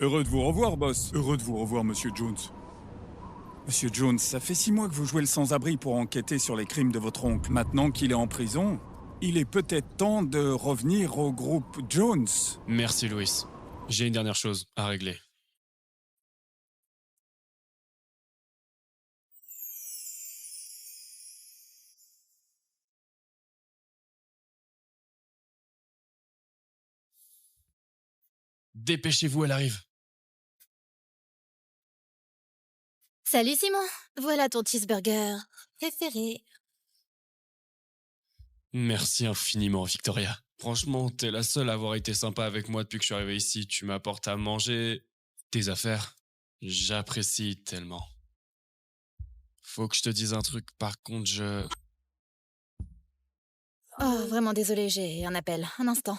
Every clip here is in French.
Heureux de vous revoir, boss. Heureux de vous revoir, Monsieur Jones. Monsieur Jones, ça fait 6 mois que vous jouez le sans-abri pour enquêter sur les crimes de votre oncle. Maintenant qu'il est en prison, il est peut-être temps de revenir au groupe Jones. Merci, Louis. J'ai une dernière chose à régler. Dépêchez-vous, elle arrive. Salut Simon, voilà ton cheeseburger préféré. Merci infiniment, Victoria. Franchement, t'es la seule à avoir été sympa avec moi depuis que je suis arrivé ici. Tu m'apportes à manger, tes affaires. J'apprécie tellement. Faut que je te dise un truc, par contre, Oh, vraiment désolée, j'ai un appel. Un instant.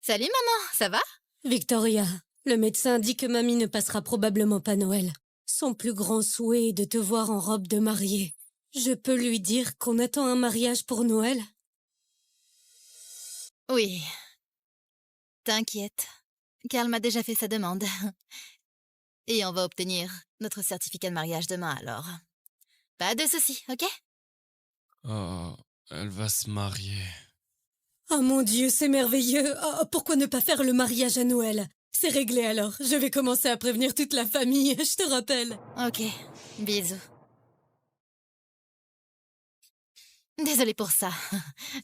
Salut maman, ça va? Victoria, le médecin dit que mamie ne passera probablement pas Noël. Son plus grand souhait est de te voir en robe de mariée. Je peux lui dire qu'on attend un mariage pour Noël? Oui. T'inquiète. Carl m'a déjà fait sa demande. Et on va obtenir notre certificat de mariage demain alors. Pas de soucis, ok? Oh, elle va se marier. Oh mon Dieu, c'est merveilleux. Oh, pourquoi ne pas faire le mariage à Noël? C'est réglé alors. Je vais commencer à prévenir toute la famille, je te rappelle. Ok, bisous. Désolée pour ça.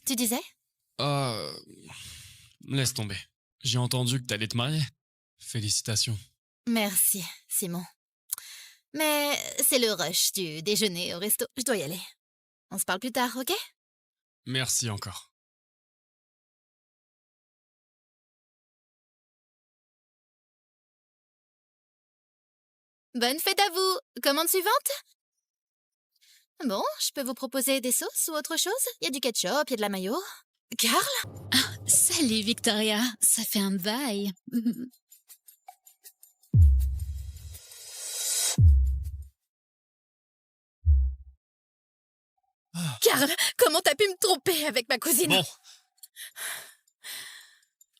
Tu disais? Ah, laisse tomber. J'ai entendu que t'allais te marier. Félicitations. Merci, Simon. Mais c'est le rush du déjeuner au resto. Je dois y aller. On se parle plus tard, ok? Merci encore. Bonne fête à vous! Commande suivante? Bon, je peux vous proposer des sauces ou autre chose? Il y a du ketchup, il y a de la mayo. Carl? Salut Victoria, ça fait un bail. Carl, comment t'as pu me tromper avec ma cousine? Bon.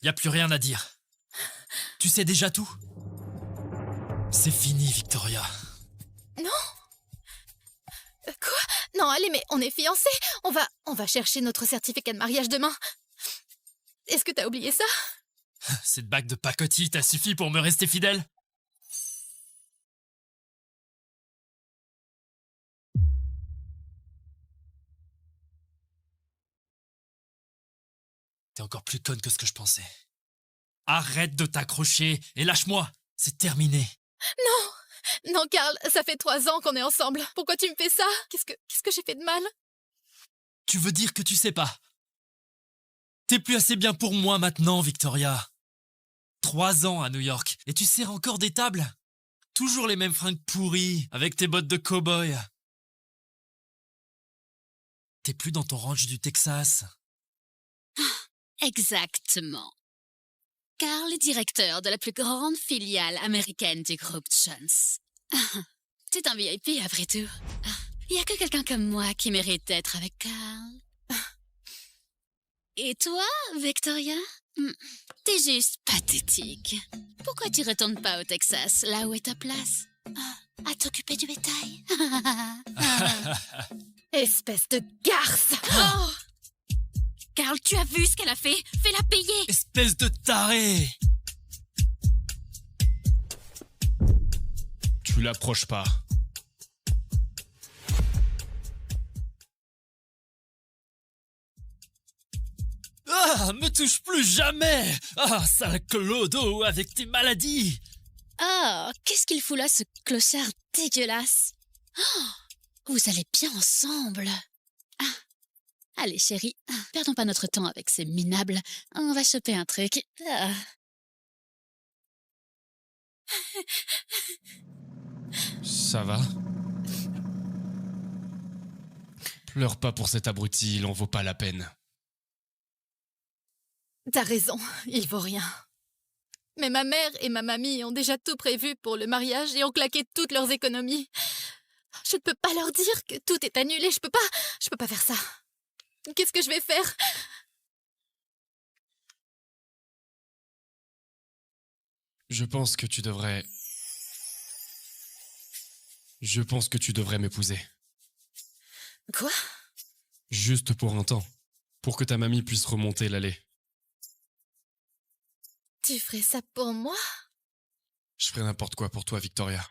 Y a plus rien à dire. Tu sais déjà tout. C'est fini, Victoria. Non? Quoi? Non, allez, mais on est fiancés. On va chercher notre certificat de mariage demain. Est-ce que t'as oublié ça? Cette bague de pacotille t'a suffi pour me rester fidèle? T'es encore plus conne que ce que je pensais. Arrête de t'accrocher et lâche-moi. C'est terminé. Non! Non, Carl, ça fait 3 ans qu'on est ensemble. Pourquoi tu me fais ça? Qu'est-ce que j'ai fait de mal? Tu veux dire que tu sais pas? T'es plus assez bien pour moi maintenant, Victoria. 3 ans à New York et tu sers encore des tables? Toujours les mêmes fringues pourries avec tes bottes de cow-boy. T'es plus dans ton ranch du Texas. Exactement. Carl est directeur de la plus grande filiale américaine du groupe Jones. C'est un VIP après tout. Il n'y a que quelqu'un comme moi qui mérite d'être avec Carl. Et toi, Victoria? T'es juste pathétique. Pourquoi tu retournes pas au Texas, là où est ta place? À t'occuper du bétail? Espèce de garce! Oh! Carl, tu as vu ce qu'elle a fait? Fais-la payer! Espèce de taré! Tu l'approches pas. Ah, me touche plus jamais! Ah, sale clodo avec tes maladies! Oh, qu'est-ce qu'il fout là, ce clochard dégueulasse? Oh, vous allez bien ensemble. Allez, chérie, perdons pas notre temps avec ces minables. On va choper un truc. Ça va? Pleure pas pour cet abruti, il en vaut pas la peine. T'as raison, il vaut rien. Mais ma mère et ma mamie ont déjà tout prévu pour le mariage et ont claqué toutes leurs économies. Je ne peux pas leur dire que tout est annulé, je peux pas faire ça. Qu'est-ce que je vais faire? Je pense que tu devrais... Je pense que tu devrais m'épouser. Quoi? Juste pour un temps. Pour que ta mamie puisse remonter l'allée. Tu ferais ça pour moi? Je ferai n'importe quoi pour toi, Victoria.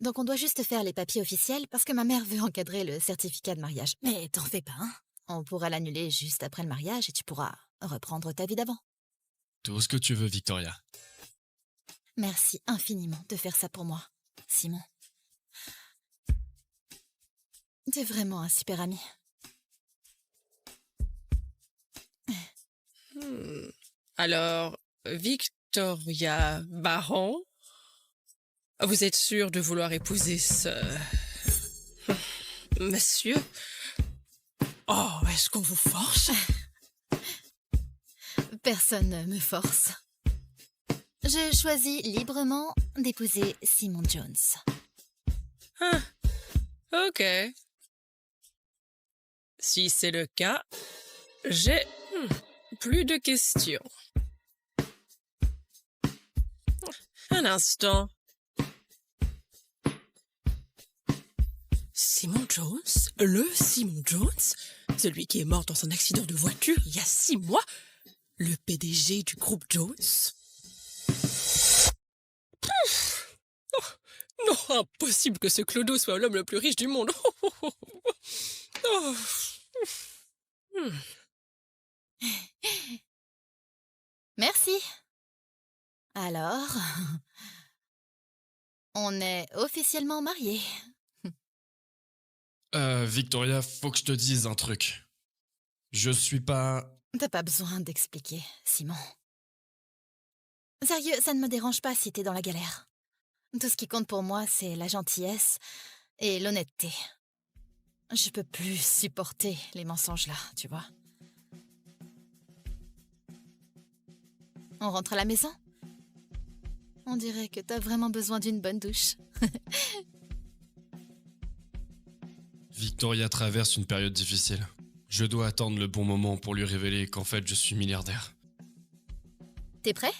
Donc on doit juste faire les papiers officiels parce que ma mère veut encadrer le certificat de mariage. Mais t'en fais pas, hein? On pourra l'annuler juste après le mariage et tu pourras reprendre ta vie d'avant. Tout ce que tu veux, Victoria. Merci infiniment de faire ça pour moi, Simon. T'es vraiment un super ami. Alors, Victoria Baron, vous êtes sûr de vouloir épouser ce... monsieur? Oh, est-ce qu'on vous force? Personne ne me force. Je choisis librement d'épouser Simon Jones. Ah, ok. Si c'est le cas, j'ai plus de questions. Un instant. Simon Jones? Le Simon Jones? Celui qui est mort dans un accident de voiture il y a 6 mois? Le PDG du groupe Jones? Pouf! Oh, non, impossible que ce Clodo soit l'homme le plus riche du monde. Oh. Merci. Alors, on est officiellement mariés. Victoria, faut que je te dise un truc. Je suis pas... T'as pas besoin d'expliquer, Simon. Sérieux, ça ne me dérange pas si t'es dans la galère. Tout ce qui compte pour moi, c'est la gentillesse et l'honnêteté. Je peux plus supporter les mensonges là, tu vois. On rentre à la maison? On dirait que t'as vraiment besoin d'une bonne douche. Victoria traverse une période difficile. Je dois attendre le bon moment pour lui révéler qu'en fait je suis milliardaire. T'es prêt?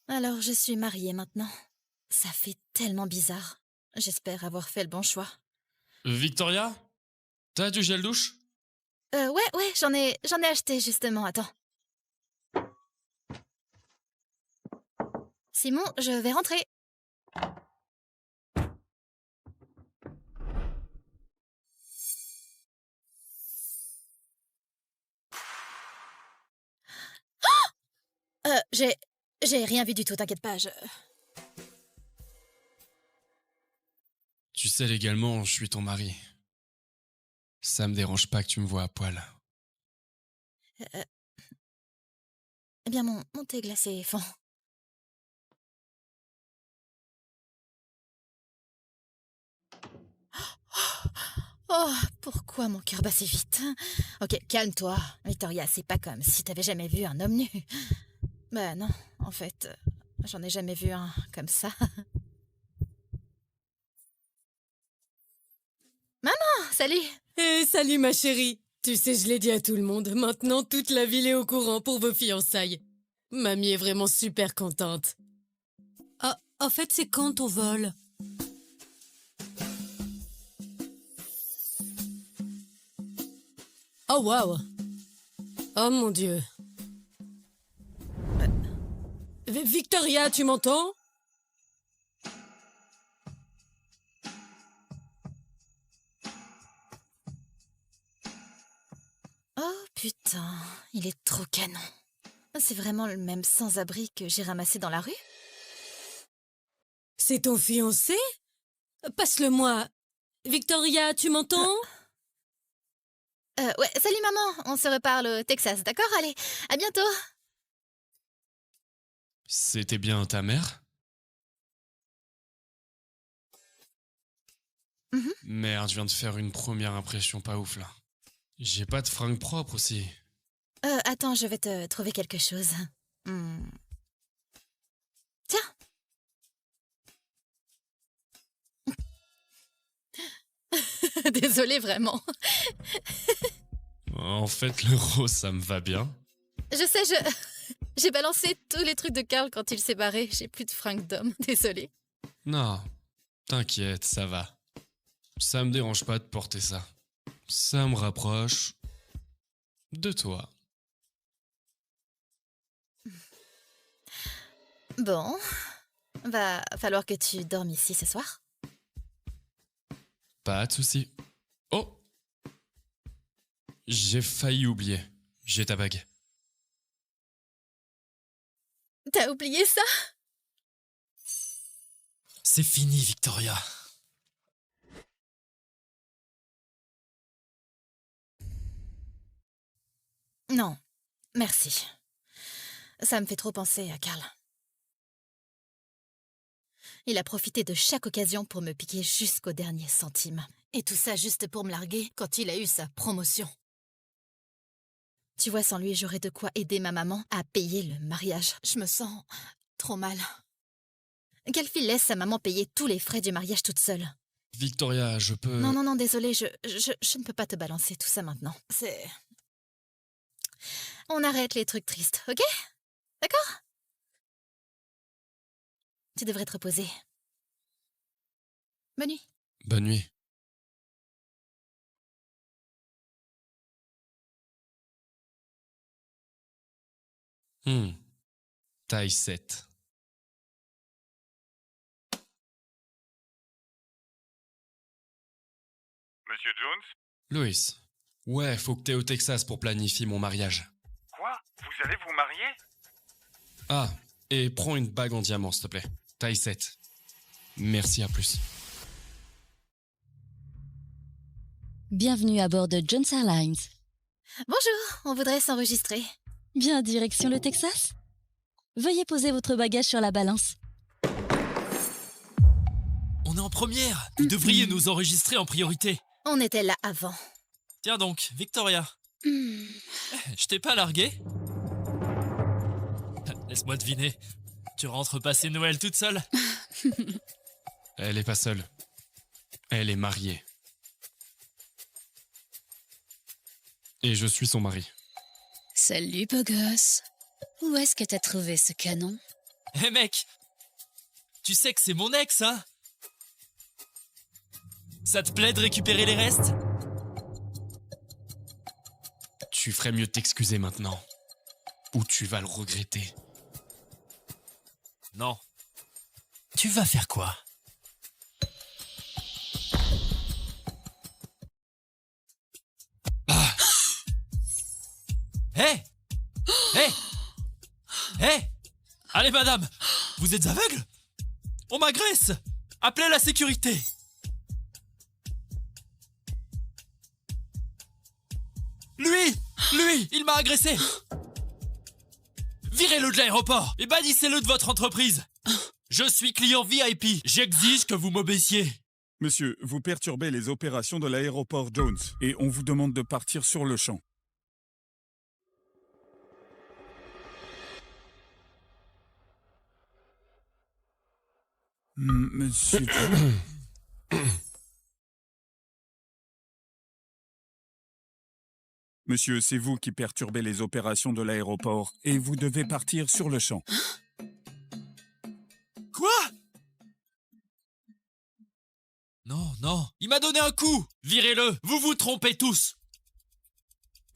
Alors, je suis mariée maintenant. Ça fait tellement bizarre. J'espère avoir fait le bon choix. Victoria? T'as du gel douche? Ouais, j'en ai acheté justement, attends. Simon, je vais rentrer. J'ai rien vu du tout, t'inquiète pas, Tu sais, légalement, je suis ton mari. Ça me dérange pas que tu me vois à poil. Eh bien, mon thé glacé fond. Oh, pourquoi mon cœur bat si vite? Ok, calme-toi. Victoria, c'est pas comme si t'avais jamais vu un homme nu. Bah non, en fait, j'en ai jamais vu un comme ça. Maman, salut! Salut ma chérie. Tu sais, je l'ai dit à tout le monde. Maintenant, toute la ville est au courant pour vos fiançailles. Mamie est vraiment super contente. Ah, en fait, c'est quand ton vol? Oh, waouh! Oh mon Dieu. Victoria, tu m'entends? Oh putain, il est trop canon. C'est vraiment le même sans-abri que j'ai ramassé dans la rue? C'est ton fiancé? Passe-le-moi. Victoria, tu m'entends? Ouais, salut maman, on se reparle au Texas, d'accord? Allez, à bientôt! C'était bien ta mère? Merde, je viens de faire une première impression pas ouf, là. J'ai pas de fringues propres aussi. Attends, je vais te trouver quelque chose. Hmm. Tiens. Désolée, vraiment. En fait, le rose, ça me va bien. Je sais, j'ai balancé tous les trucs de Karl quand il s'est barré. J'ai plus de fringues d'homme, désolée. Non, t'inquiète, ça va. Ça me dérange pas de porter ça. Ça me rapproche de toi. Bon, va falloir que tu dormes ici ce soir. Pas de souci. Oh! J'ai failli oublier. J'ai ta bague. T'as oublié ça? C'est fini, Victoria. Non, merci. Ça me fait trop penser à Karl. Il a profité de chaque occasion pour me piquer jusqu'au dernier centime. Et tout ça juste pour me larguer quand il a eu sa promotion. Tu vois, sans lui, j'aurais de quoi aider ma maman à payer le mariage. Je me sens trop mal. Quelle fille laisse sa maman payer tous les frais du mariage toute seule? Victoria, je peux... Non, désolé, je ne peux pas te balancer tout ça maintenant. C'est... On arrête les trucs tristes, ok? D'accord? Tu devrais te reposer. Bonne nuit. Bonne nuit. Taille 7. Monsieur Jones? Louis. Ouais, faut que t'aies au Texas pour planifier mon mariage. Quoi? Vous allez vous marier? Ah, et prends une bague en diamant, s'il te plaît. Taille 7. Merci, à plus. Bienvenue à bord de Jones Airlines. Bonjour, on voudrait s'enregistrer. Bien direction le Texas? Veuillez poser votre bagage sur la balance. On est en première. Vous devriez nous enregistrer en priorité. On était là avant. Tiens donc, Victoria. Je t'ai pas largué? Laisse-moi deviner. Tu rentres passer Noël toute seule? Elle est pas seule. Elle est mariée. Et je suis son mari. Salut, beau gosse. Où est-ce que t'as trouvé ce canon? Hé mec, tu sais que c'est mon ex, hein? Ça te plaît de récupérer les restes? Tu ferais mieux de t'excuser maintenant. Ou tu vas le regretter. Non. Tu vas faire quoi? Ah! Hé! Hé! Hé! Allez madame! Vous êtes aveugle? On m'agresse! Appelez la sécurité! Lui, il m'a agressé! Virez-le de l'aéroport et bannissez-le de votre entreprise! Je suis client VIP, j'exige que vous m'obéissiez! Monsieur, vous perturbez les opérations de l'aéroport Jones et on vous demande de partir sur le champ. Monsieur... Monsieur, c'est vous qui perturbez les opérations de l'aéroport et vous devez partir sur le champ. Quoi? Non, il m'a donné un coup! Virez-le, vous vous trompez tous!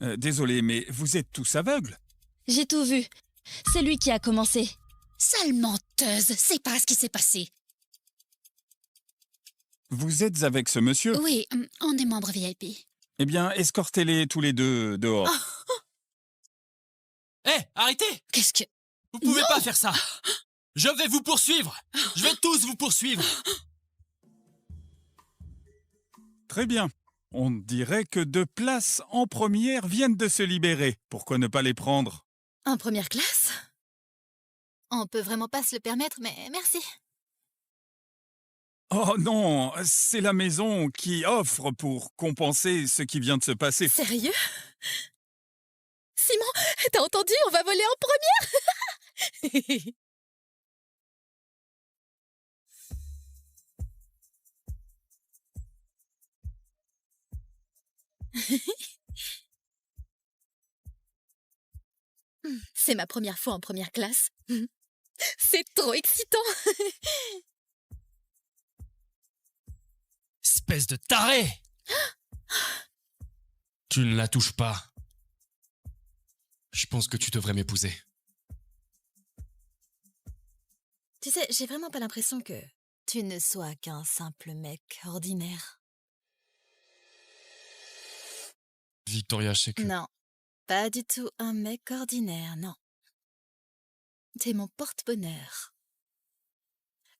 Désolé, mais vous êtes tous aveugles. J'ai tout vu. C'est lui qui a commencé. Sale menteuse, c'est pas ce qui s'est passé. Vous êtes avec ce monsieur? Oui, on est membre VIP. Eh bien, escortez-les tous les deux dehors. Hé, arrêtez! Qu'est-ce que... Vous pouvez pas faire ça! Je vais vous poursuivre! Je vais tous vous poursuivre! Très bien. On dirait que 2 places en première viennent de se libérer. Pourquoi ne pas les prendre? En première classe? On peut vraiment pas se le permettre, mais merci. Oh non, c'est la maison qui offre pour compenser ce qui vient de se passer. Sérieux? Simon, t'as entendu? On va voler en première! C'est ma première fois en première classe. C'est trop excitant! Espèce de taré! Tu ne la touches pas. Je pense que tu devrais m'épouser. Tu sais, j'ai vraiment pas l'impression que tu ne sois qu'un simple mec ordinaire. Victoria, je sais que... Non, pas du tout un mec ordinaire, non. T'es mon porte-bonheur.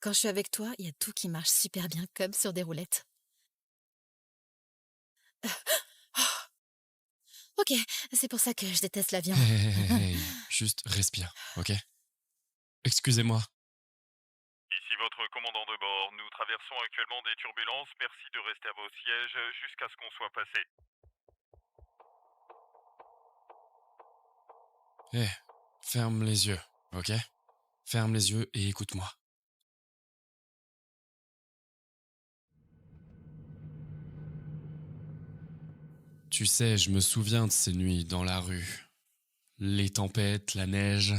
Quand je suis avec toi, il y a tout qui marche super bien, comme sur des roulettes. Ok, c'est pour ça que je déteste l'avion. Hey, juste respire, ok? Excusez-moi. Ici votre commandant de bord. Nous traversons actuellement des turbulences. Merci de rester à vos sièges jusqu'à ce qu'on soit passé. Ferme les yeux, ok? Ferme les yeux et écoute-moi. Tu sais, je me souviens de ces nuits dans la rue. Les tempêtes, la neige,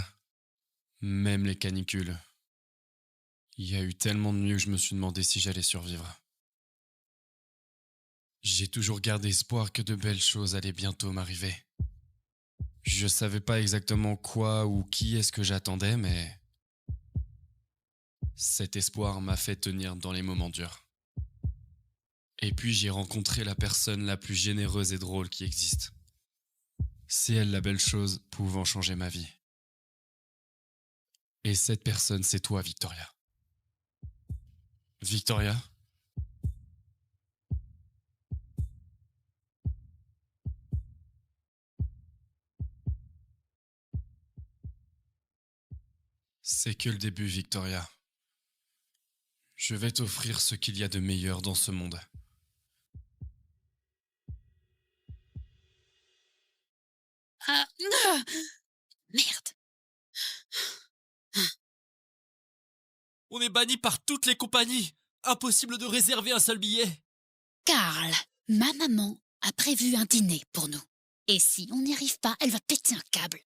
même les canicules. Il y a eu tellement de nuits où je me suis demandé si j'allais survivre. J'ai toujours gardé espoir que de belles choses allaient bientôt m'arriver. Je savais pas exactement quoi ou qui est-ce que j'attendais, mais cet espoir m'a fait tenir dans les moments durs. Et puis j'ai rencontré la personne la plus généreuse et drôle qui existe. C'est elle la belle chose pouvant changer ma vie. Et cette personne, c'est toi, Victoria. Victoria? C'est que le début, Victoria. Je vais t'offrir ce qu'il y a de meilleur dans ce monde. Merde. On est banni par toutes les compagnies. Impossible de réserver un seul billet. Karl, ma maman a prévu un dîner pour nous. Et si on n'y arrive pas, elle va péter un câble.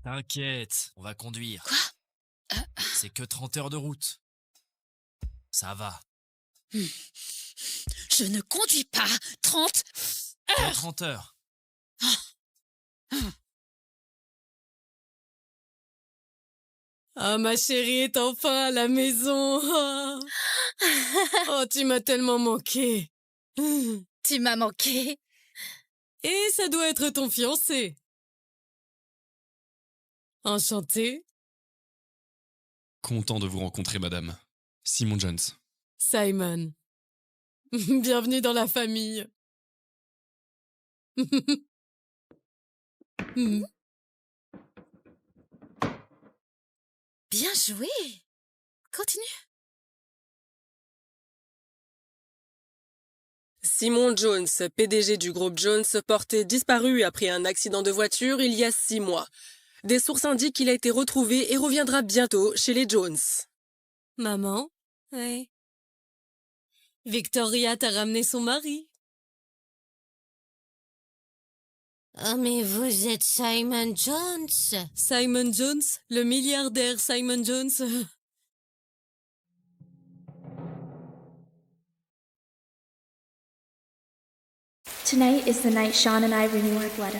T'inquiète, on va conduire. Quoi? C'est que 30 heures de route. Ça va. Je ne conduis pas 30 Dans heures. 30 heures. Ah, ma chérie est enfin à la maison. Oh, tu m'as tellement manqué. Tu m'as manqué. Et ça doit être ton fiancé. Enchanté, Content de vous rencontrer, madame. Simon Jones. Simon. Bienvenue dans la famille. Bien joué. Continue. Simon Jones, PDG du groupe Jones, porté disparu après un accident de voiture il y a 6 mois. Des sources indiquent qu'il a été retrouvé et reviendra bientôt chez les Jones. Maman? Oui. Victoria t'a ramené son mari. Oh, mais vous êtes Simon Jones. Simon Jones, le milliardaire Simon Jones. Tonight is the night Sean and I renew our blood.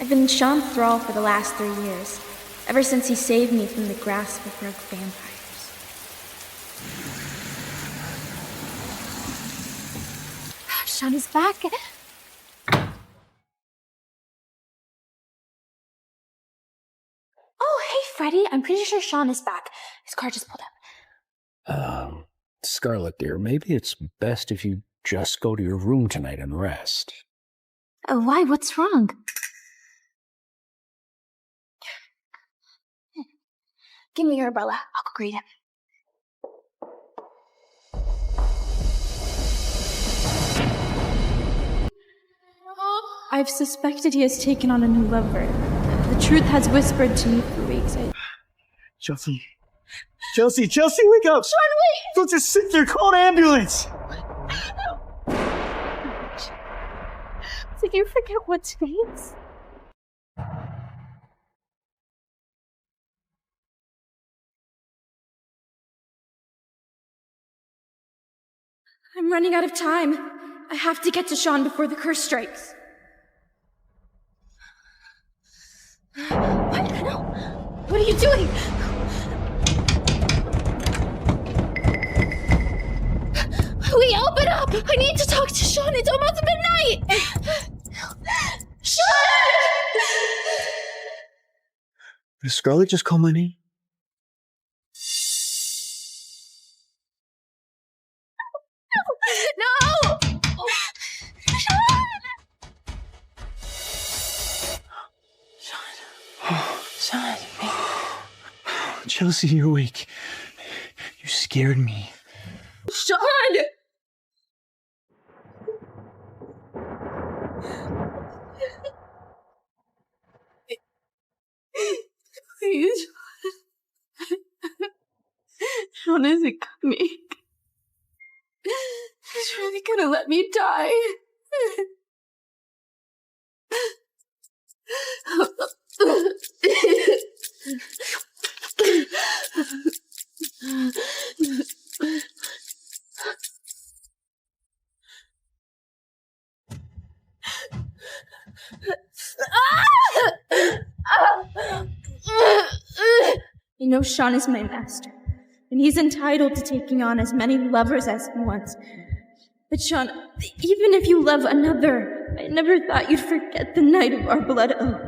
I've been Sean's thrall for the last 3 years, ever since he saved me from the grasp of rogue vampires. Sean is back. Oh, hey, Freddie. I'm pretty sure Sean is back. His car just pulled up. Scarlet, dear, maybe it's best if you just go to your room tonight and rest. Why? What's wrong? Give me your umbrella. I'll go greet him. I've suspected he has taken on a new lover. The truth has whispered to me for weeks. Chelsea, wake up! Sean, wait! Don't just sit there, call an ambulance! Did you forget what today is? I'm running out of time. I have to get to Sean before the curse strikes. What? No! What are you doing? Wait, open up! I need to talk to Sean. It's almost midnight! Sean! Did Scarlett just call my name? No! Sean! Chelsea, you're awake. You scared me. Sean! Please. Sean isn't coming. He's really gonna let me die. You know Sean is my master, and he's entitled to taking on as many lovers as he wants. But Sean, even if you love another, I never thought you'd forget the night of our blood oath,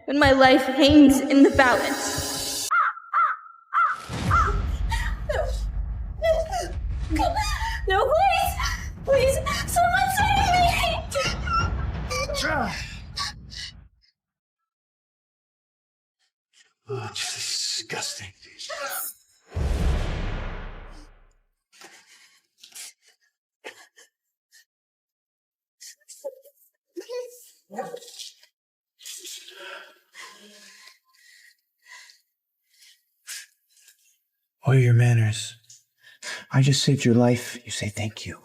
when my life hangs in the balance. No, please! Please! Someone save me! Oh, disgusting. What are your manners? I just saved your life. You say thank you.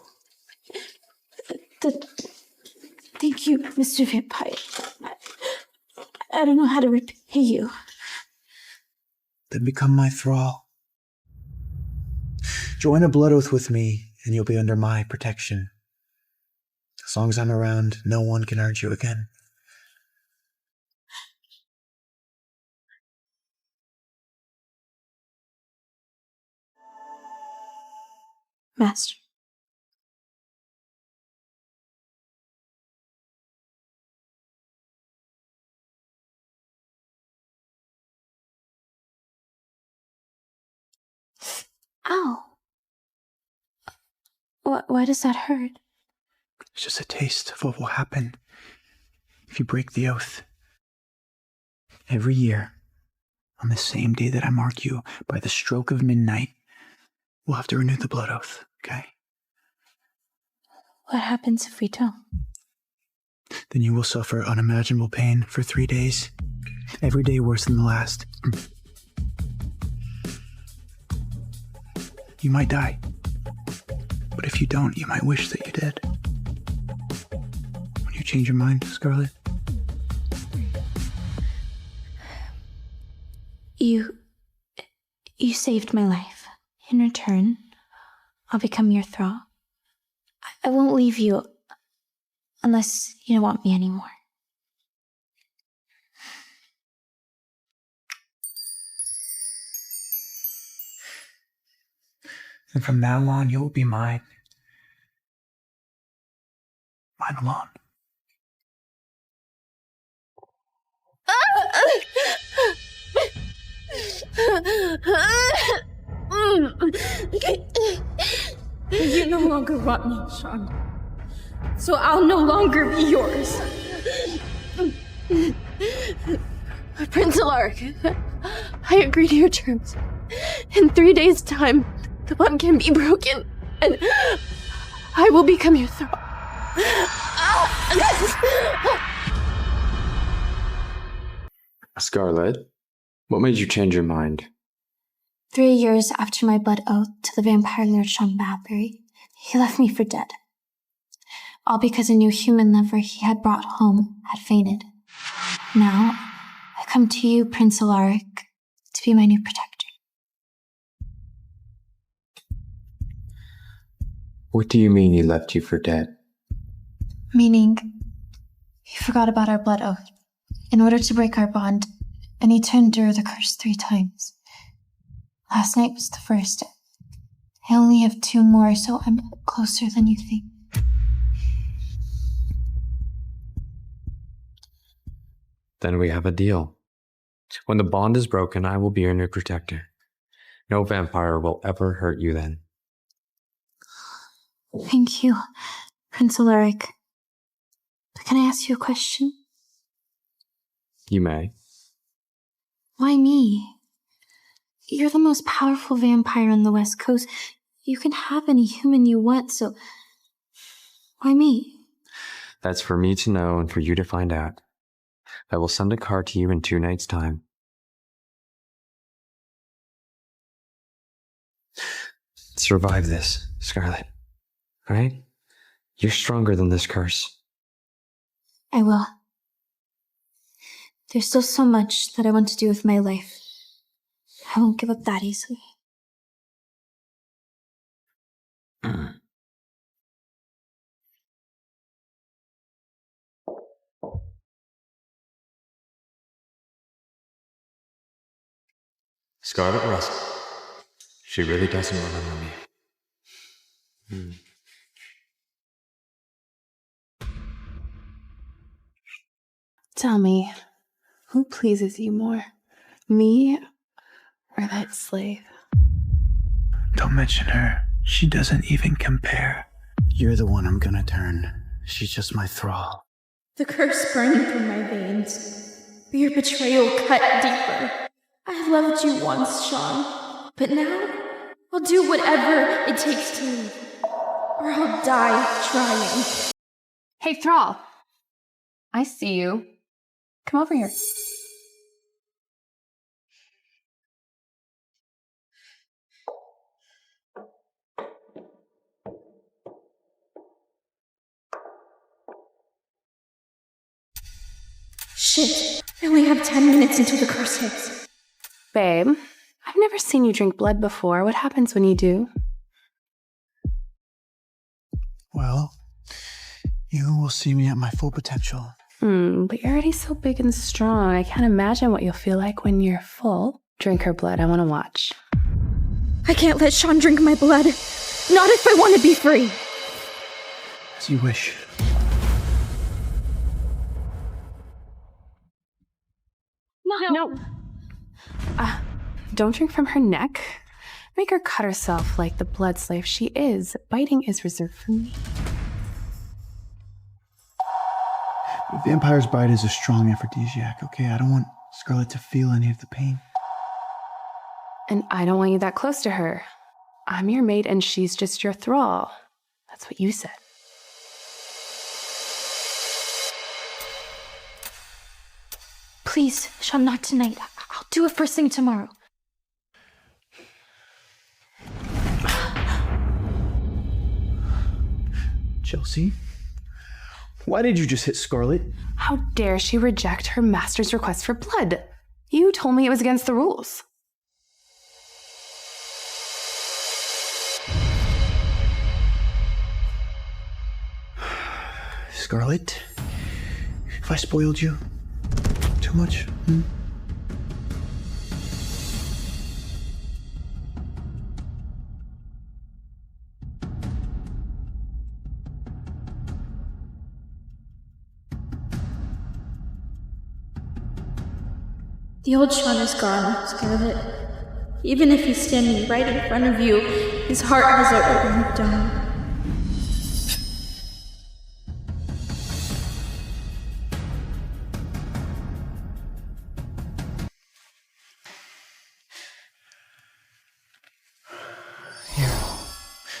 Thank you, Mr. Vampire. I don't know how to repay you. Then become my thrall. Join a blood oath with me, and you'll be under my protection. As long as I'm around, no one can hurt you again. Master. Ow. Why does that hurt? It's just a taste of what will happen if you break the oath. Every year, on the same day that I mark you, by the stroke of midnight, we'll have to renew the blood oath, okay? What happens if we don't? Then you will suffer unimaginable pain for 3 days. Every day worse than the last. You might die. But if you don't, you might wish that you did. When you change your mind, Scarlett? You saved my life. In return, I'll become your thrall. I won't leave you unless you don't want me anymore. And from now on, you will be mine. Mine alone. You no longer want me, Sean. So I'll no longer be yours. Prince Alaric, I agree to your terms. In 3 days' time, the bond can be broken, and I will become your thrall. Scarlet, what made you change your mind? 3 years after my blood oath to the vampire Lord Sean Badbury, he left me for dead. All because a new human lover he had brought home had fainted. Now, I come to you, Prince Alaric, to be my new protector. What do you mean he left you for dead? Meaning, he forgot about our blood oath in order to break our bond, and he to endure the curse 3 times. Last night was the first. I only have 2 more, so I'm closer than you think. Then we have a deal. When the bond is broken, I will be your new protector. No vampire will ever hurt you then. Thank you, Prince Alaric. But can I ask you a question? You may. Why me? You're the most powerful vampire on the West Coast. You can have any human you want, so why me? That's for me to know and for you to find out. I will send a car to you in 2 nights' time. Survive this, Scarlet. Right? You're stronger than this curse. I will. There's still so much that I want to do with my life. I won't give up that easily. Scarlet Rust. She really doesn't remember me. Tell me, who pleases you more? Me or that slave? Don't mention her. She doesn't even compare. You're the one I'm gonna turn. She's just my thrall. The curse burning through my veins, but your betrayal cut deeper. I loved you once, Sean, but now I'll do whatever it takes to leave, or I'll die trying. Hey, Thrall. I see you. Come over here. Shit, I only have 10 minutes until the curse hits. Babe, I've never seen you drink blood before. What happens when you do? Well, you will see me at my full potential. But you're already so big and strong. I can't imagine what you'll feel like when you're full. Drink her blood. I want to watch. I can't let Sean drink my blood. Not if I want to be free. As you wish. No. Don't drink from her neck. Make her cut herself like the blood slave she is. Biting is reserved for me. A vampire's bite is a strong aphrodisiac, okay? I don't want Scarlet to feel any of the pain. And I don't want you that close to her. I'm your mate and she's just your thrall. That's what you said. Please, Sean, not tonight. I'll do it first thing tomorrow. Chelsea? Why did you just hit Scarlet? How dare she reject her master's request for blood? You told me it was against the rules. Scarlet? If I spoiled you too much? The old Sean is gone, Scarlet. Even if he's standing right in front of you, his heart has already moved on.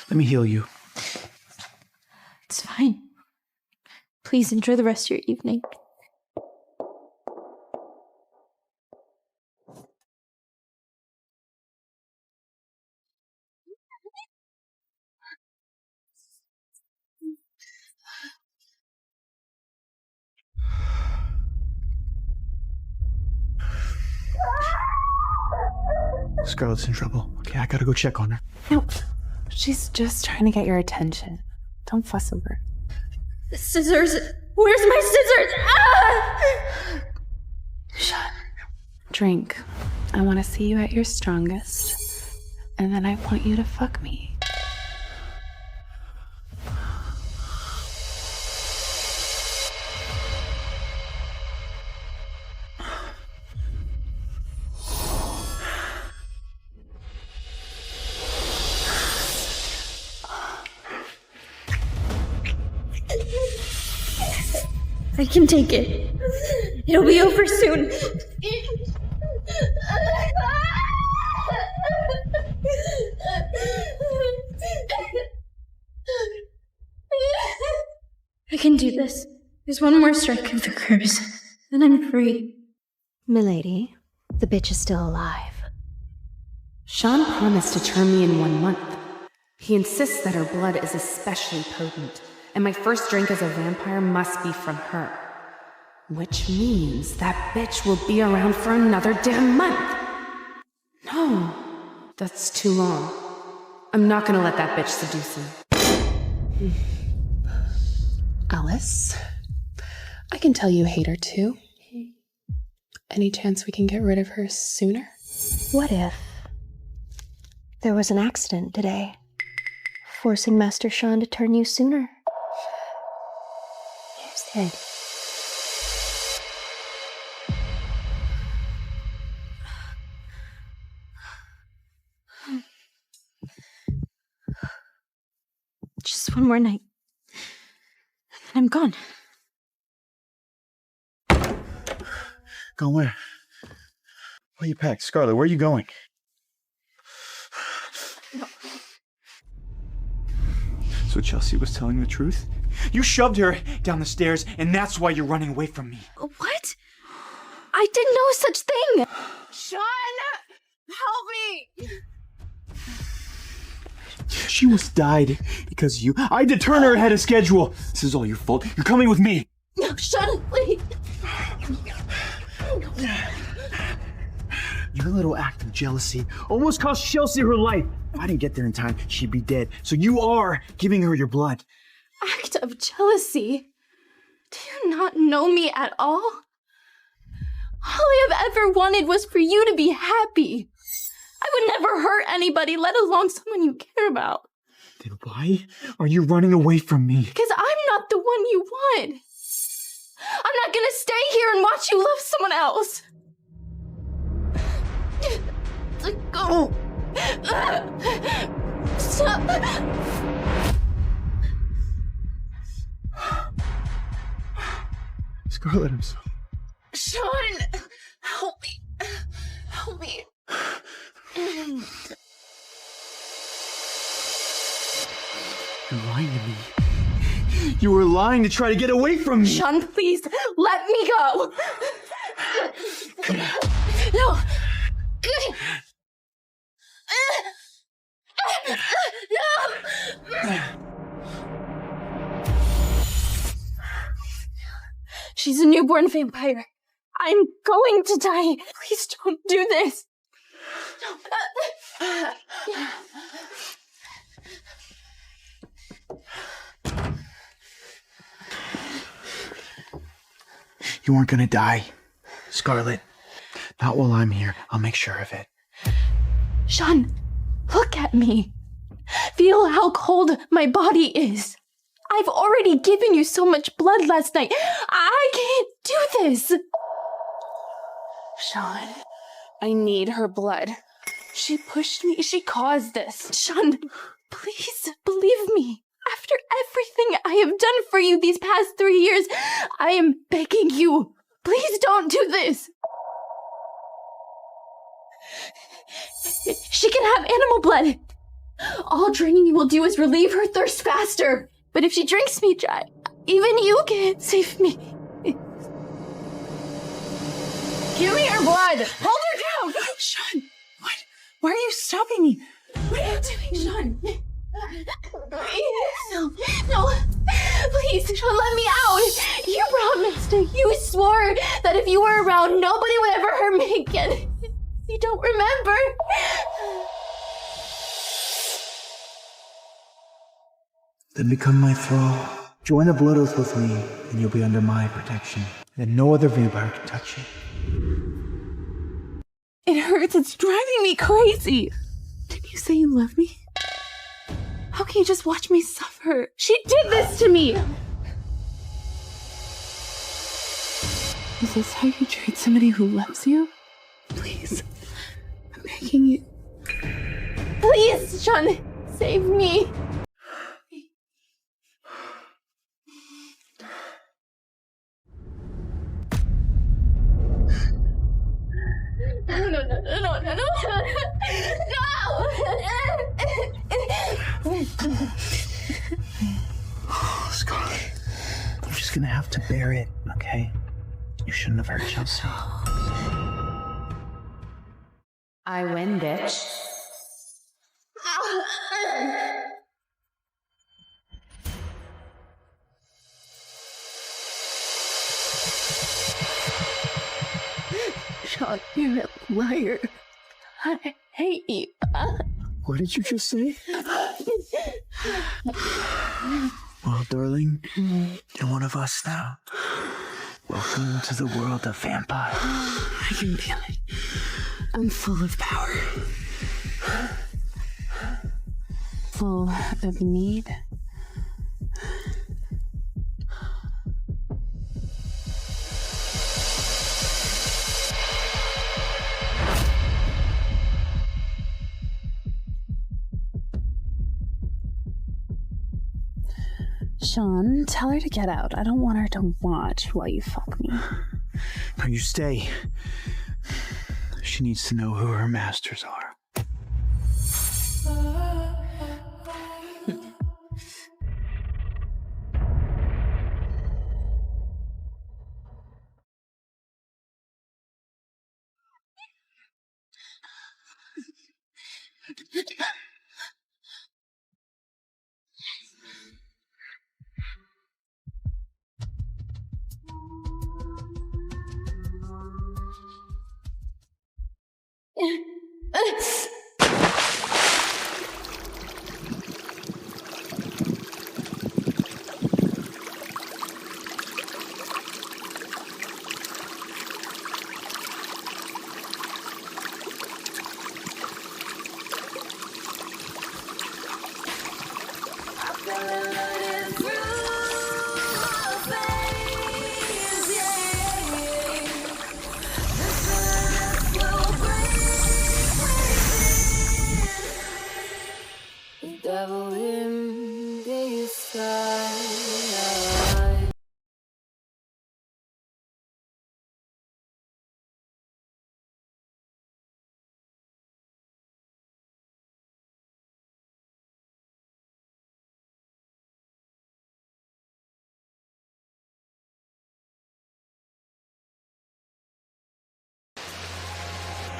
Let me heal you. It's fine. Please. Please enjoy the rest of your evening. Scarlett's in trouble. Okay, I gotta go check on her. No, she's just trying to get your attention. Don't fuss over it. Scissors! Where's my scissors? Ah! Shut. Drink. I want to see you at your strongest. And then I want you to fuck me. I can take it. It'll be over soon. I can do this. There's one more strike of the curse. Then I'm free. Milady, the bitch is still alive. Sean promised to turn me in 1 month. He insists that her blood is especially potent, and my first drink as a vampire must be from her. Which means that bitch will be around for another damn month. No, that's too long. I'm not gonna let that bitch seduce him. Alice, I can tell you hate her too. Any chance we can get rid of her sooner? What if there was an accident today, forcing Master Sean to turn you sooner? Here's it. Just one more night. And I'm gone. Gone where? Why you packed? Scarlett, where are you going? So Chelsea was telling the truth? You shoved her down the stairs, and that's why you're running away from me. What? I did no such thing! Sean! Help me! She almost died because of you. I had to turn her ahead of schedule. This is all your fault. You're coming with me. No, Sean, please! Your little act of jealousy almost cost Chelsea her life. If I didn't get there in time, she'd be dead. So you are giving her your blood. Act of jealousy? Do you not know me at all? All I have ever wanted was for you to be happy. I would never hurt anybody, let alone someone you care about. Then why are you running away from me? Because I'm not the one you want. I'm not gonna stay here and watch you love someone else. Go. Stop. Scarlett, I'm sorry. Sean! Help me. Help me. You're lying to me. You were lying to try to get away from me. Sean, please, let me go. No. No. She's a newborn vampire. I'm going to die. Please don't do this. You weren't gonna die, Scarlett. Not while I'm here. I'll make sure of it. Sean, look at me. Feel how cold my body is. I've already given you so much blood last night. I can't do this. Sean, I need her blood. She pushed me. She caused this. Sean, please believe me. After everything I have done for you these past 3 years, I am begging you. Please don't do this. She can have animal blood. All draining will do is relieve her thirst faster. But if she drinks me dry, Even you can't save me. Give me your blood! Hold her down! Sean, what? Why are you stopping me? What are you doing, Sean? No. Please, Sean, let me out. You promised. You swore that if you were around, nobody would ever hurt me again. You don't remember? Then become my thrall. Join the Blood Oath with me, and you'll be under my protection. And no other vampire can touch you. It hurts. It's driving me crazy. Did you say you love me? How can you just watch me suffer? She did this to me! Is this how you treat somebody who loves you? Please. I'm begging you. Please, Sean, save me. No. Scarlet, you're just gonna have to bear it, okay? You shouldn't have hurt Chelsea. I win, bitch. Sean, you're a liar. I hate you. What did you just say? Well, darling, you're one of us now. Welcome to the world of vampires. I can feel it. I'm full of power. Full of need. Sean, tell her to get out. I don't want her to watch while you fuck me. No, you stay. She needs to know who her masters are.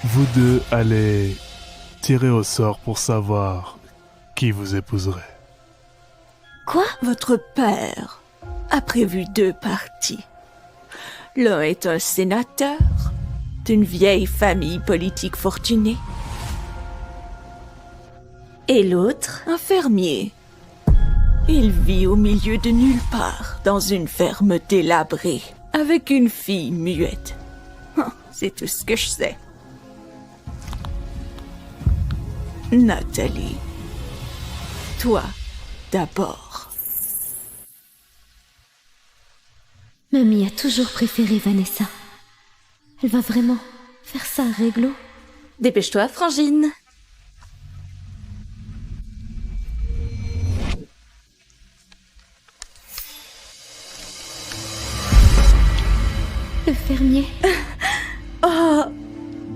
Vous deux allez tirer au sort pour savoir qui vous épouserait. Quoi? Votre père a prévu 2 partis. L'un est un sénateur d'une vieille famille politique fortunée. Et l'autre, un fermier. Il vit au milieu de nulle part, dans une ferme délabrée, avec une fille muette. C'est tout ce que je sais. Nathalie, toi d'abord. Mamie a toujours préféré Vanessa. Elle va vraiment faire ça à réglo. Dépêche-toi, Frangine. Le fermier. Oh,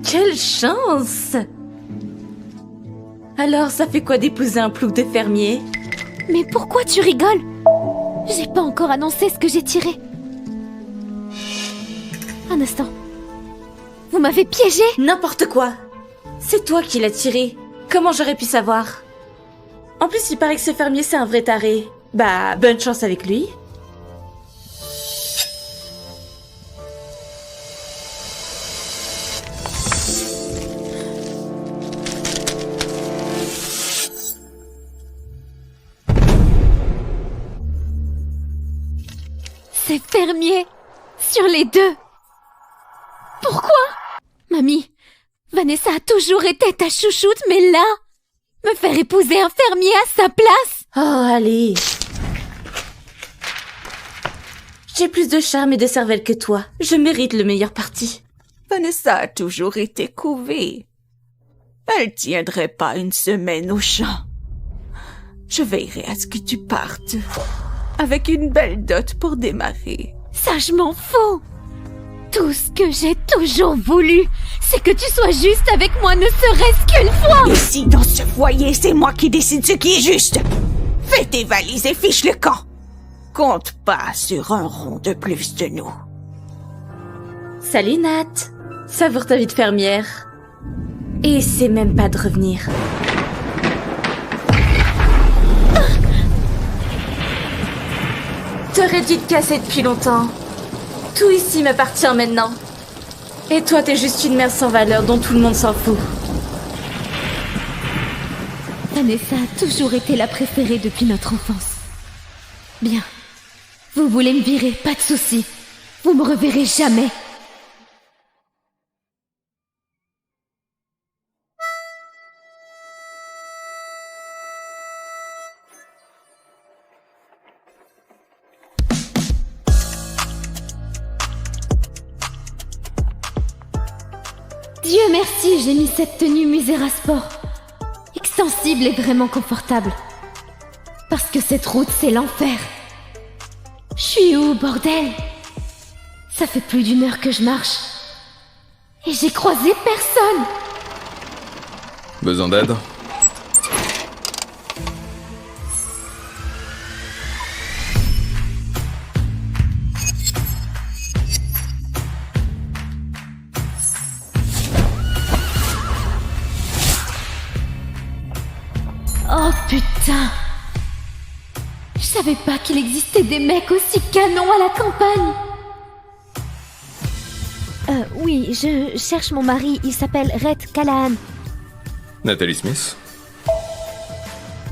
quelle chance! Alors, ça fait quoi d'épouser un plouc de fermier? Mais pourquoi tu rigoles? J'ai pas encore annoncé ce que j'ai tiré. Un instant. Vous m'avez piégé? N'importe quoi. C'est toi qui l'as tiré. Comment j'aurais pu savoir? En plus, il paraît que ce fermier, c'est un vrai taré. Bah, bonne chance avec lui. C'est fermier. Sur les deux. Pourquoi? Mamie, Vanessa a toujours été ta chouchoute, mais là, me faire épouser un fermier à sa place? Oh, allez. J'ai plus de charme et de cervelle que toi. Je mérite le meilleur parti. Vanessa a toujours été couvée. Elle tiendrait pas une semaine au champ. Je veillerai à ce que tu partes. Avec une belle dot pour démarrer. Ça, je m'en fous. Tout ce que j'ai toujours voulu, c'est que tu sois juste avec moi, ne serait-ce qu'une fois. Ici, dans ce foyer, c'est moi qui décide ce qui est juste. Fais tes valises et fiche le camp. Compte pas sur un rond de plus de nous. Salut Nat. Savoure ta vie de fermière. Et essaie même pas de revenir. T'aurais dû te casser depuis longtemps. Tout ici m'appartient maintenant. Et toi, t'es juste une mère sans valeur dont tout le monde s'en fout. Vanessa a toujours été la préférée depuis notre enfance. Bien. Vous voulez me virer, pas de souci. Vous me reverrez jamais. Dieu merci, j'ai mis cette tenue Misera Sport. Extensible et vraiment confortable. Parce que cette route, c'est l'enfer. Je suis où, bordel? Ça fait plus d'1 heure que je marche. Et j'ai croisé personne. Besoin d'aide? Oh putain! Je savais pas qu'il existait des mecs aussi canons à la campagne! Oui, je cherche mon mari, il s'appelle Rhett Callahan. Nathalie Smith?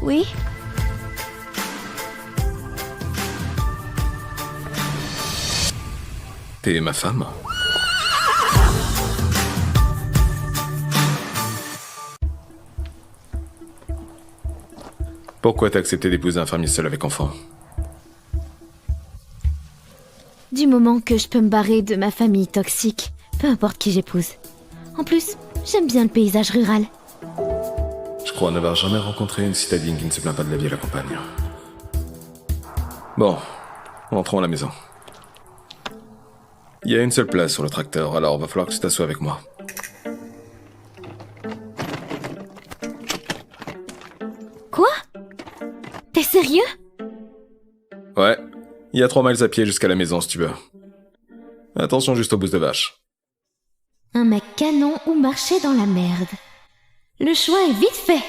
Oui? T'es ma femme? Pourquoi t'as accepté d'épouser un fermier seul avec enfant? Du moment que je peux me barrer de ma famille toxique, peu importe qui j'épouse. En plus, j'aime bien le paysage rural. Je crois n'avoir jamais rencontré une citadine qui ne se plaint pas de la vie à la campagne. Bon, rentrons à la maison. Il y a une seule place sur le tracteur, alors va falloir que tu t'assoies avec moi. Quoi? T'es sérieux? Ouais, il y a 3 miles à pied jusqu'à la maison si tu veux. Attention juste aux bousses de vache. Un mec canon ou marcher dans la merde. Le choix est vite fait.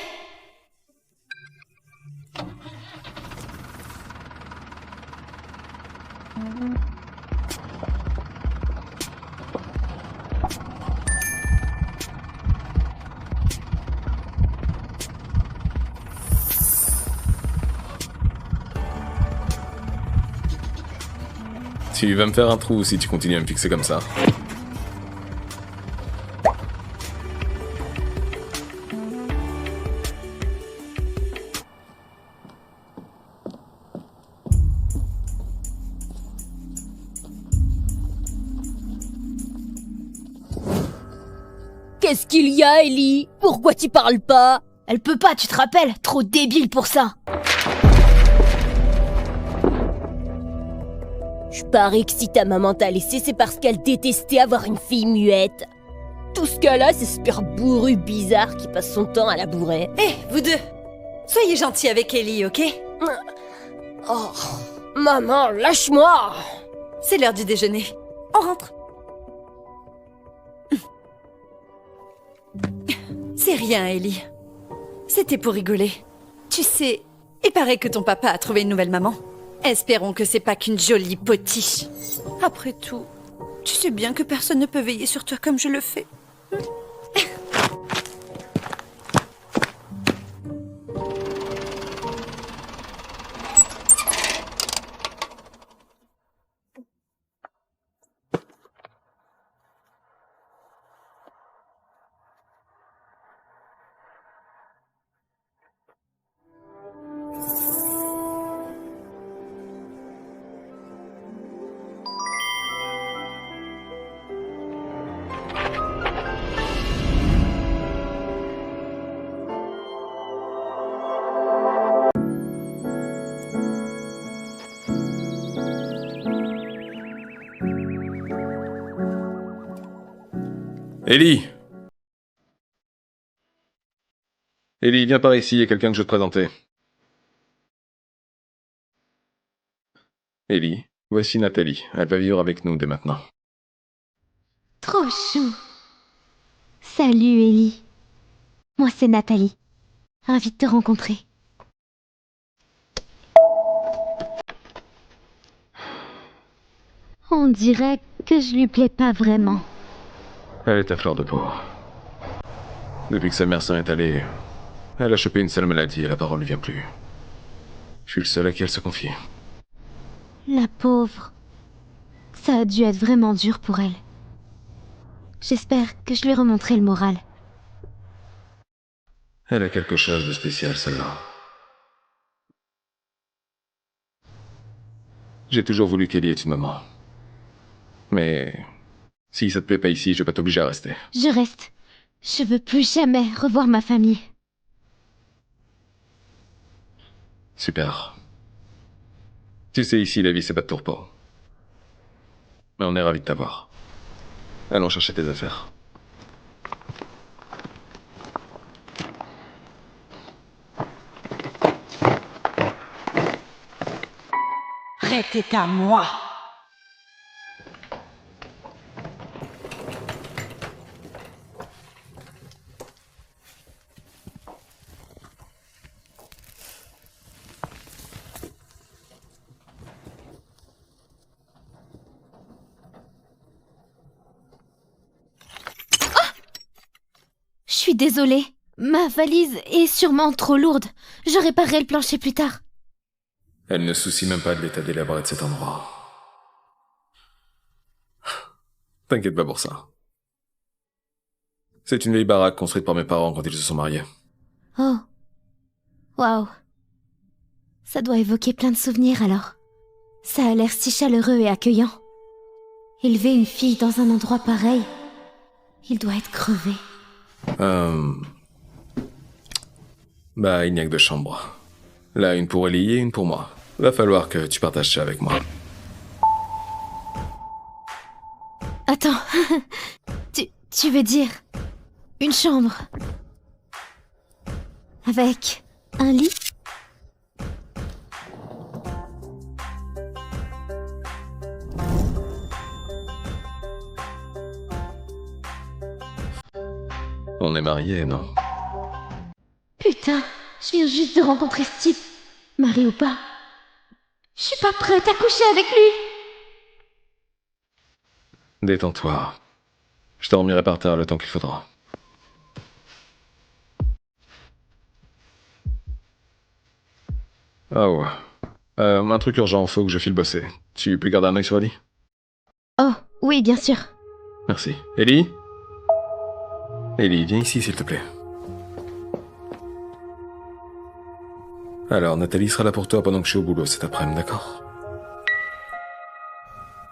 Tu vas me faire un trou si tu continues à me fixer comme ça. Qu'est-ce qu'il y a, Ellie? Pourquoi tu parles pas? Elle peut pas, tu te rappelles? Trop débile pour ça. Je parie que si ta maman t'a laissé, c'est parce qu'elle détestait avoir une fille muette. Tout ce qu'elle a, c'est ce père bourru bizarre qui passe son temps à la bourrer. Hé, vous deux, soyez gentils avec Ellie, ok? Oh, Maman, lâche-moi! C'est l'heure du déjeuner. On rentre. C'est rien, Ellie. C'était pour rigoler. Tu sais, il paraît que ton papa a trouvé une nouvelle maman. Espérons que c'est pas qu'une jolie potiche. Après tout, tu sais bien que personne ne peut veiller sur toi comme je le fais. Ellie! Ellie, viens par ici, il y a quelqu'un que je veux te présenter. Ellie, voici Nathalie. Elle va vivre avec nous dès maintenant. Trop chou. Salut Ellie. Moi c'est Nathalie. Ravie de te rencontrer. On dirait que je lui plais pas vraiment. Elle est à fleur de peau. Depuis que sa mère s'en est allée, elle a chopé une sale maladie et la parole ne vient plus. Je suis le seul à qui elle se confie. La pauvre. Ça a dû être vraiment dur pour elle. J'espère que je lui remonterai le moral. Elle a quelque chose de spécial, celle-là. J'ai toujours voulu qu'Ellie ait une maman. Mais si ça te plaît pas ici, je vais pas t'obliger à rester. Je reste. Je veux plus jamais revoir ma famille. Super. Tu sais, ici, la vie, c'est pas de tourpeau. Mais on est ravis de t'avoir. Allons chercher tes affaires. Rhett est à moi. Je suis désolée. Ma valise est sûrement trop lourde. Je réparerai le plancher plus tard. Elle ne se soucie même pas de l'état délabré de cet endroit. T'inquiète pas pour ça. C'est une vieille baraque construite par mes parents quand ils se sont mariés. Oh. Waouh. Ça doit évoquer plein de souvenirs alors. Ça a l'air si chaleureux et accueillant. Élever une fille dans un endroit pareil, il doit être crevé. Bah, il n'y a que 2 chambres. Là, une pour Ellie et une pour moi. Va falloir que tu partages ça avec moi. Attends. tu veux dire une chambre avec un lit? On est mariés, non? Putain, je viens juste de rencontrer ce type. Mari ou pas, je suis pas prête à coucher avec lui. Détends-toi. Je te remettrai par terre le temps qu'il faudra. Oh. Un truc urgent, faut que je file bosser. Tu peux garder un œil sur Ellie? Oh, oui, bien sûr. Merci. Ellie? Ellie, viens ici, s'il te plaît. Alors, Nathalie sera là pour toi pendant que je suis au boulot cet après-midi, d'accord?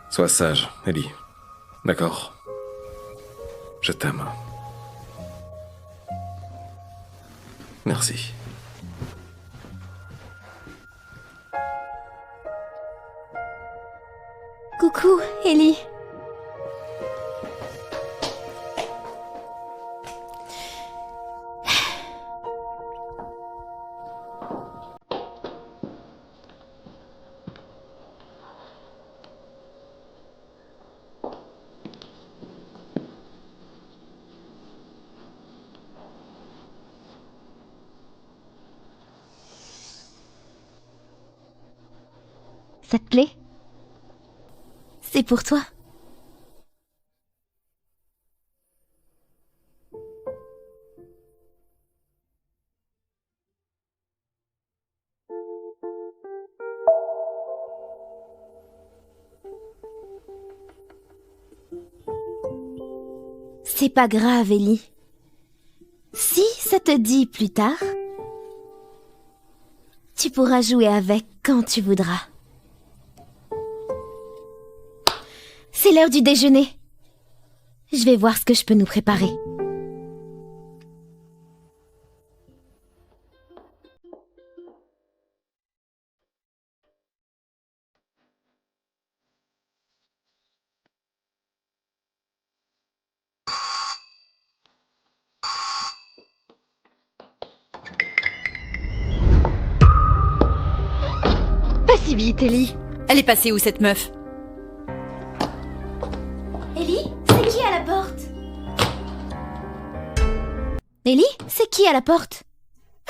Sois sage, Ellie. D'accord? Je t'aime. Merci. Coucou, Ellie. Ça te plaît? C'est pour toi. C'est pas grave, Ellie. Si ça te dit plus tard, tu pourras jouer avec quand tu voudras. C'est l'heure du déjeuner. Je vais voir ce que je peux nous préparer. Pas si vite, Ellie. Elle est passée où, cette meuf? Ellie, c'est qui à la porte? Ellie, c'est qui à la porte?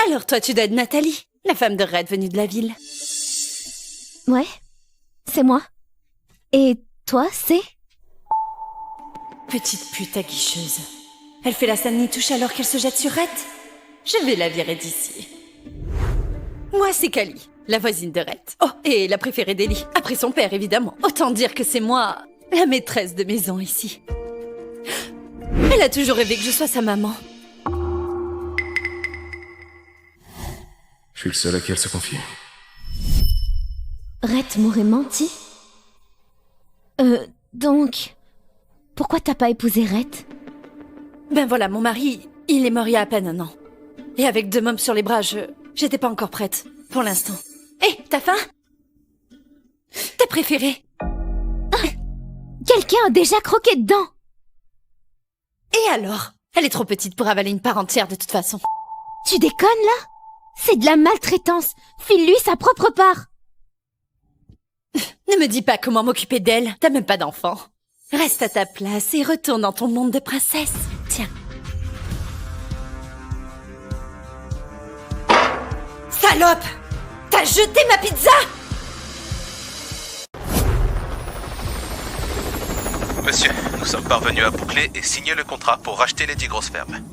Alors toi, tu dois être Nathalie, la femme de Red venue de la ville. Ouais, c'est moi. Et toi, c'est? Petite pute aguicheuse. Elle fait la scène touche alors qu'elle se jette sur Red. Je vais la virer d'ici. Moi, c'est Kali, la voisine de Red. Oh, et la préférée d'Ellie, après son père, évidemment. Autant dire que c'est moi, la maîtresse de maison ici. Elle a toujours rêvé que je sois sa maman. Je suis le seul à qui elle se confie. Red m'aurait menti? Donc... Pourquoi t'as pas épousé Red? Ben voilà, mon mari, il est mort il y a à peine un an. Et avec 2 mômes sur les bras, j'étais pas encore prête, pour l'instant. Hé, t'as faim? Ta préférée? Quelqu'un a déjà croqué dedans! Et alors? Elle est trop petite pour avaler une part entière de toute façon. Tu déconnes, là? C'est de la maltraitance! File-lui sa propre part! Ne me dis pas comment m'occuper d'elle, t'as même pas d'enfant. Reste à ta place et retourne dans ton monde de princesse. Tiens. Salope! T'as jeté ma pizza! Monsieur, nous sommes parvenus à boucler et signer le contrat pour racheter les 10 grosses fermes.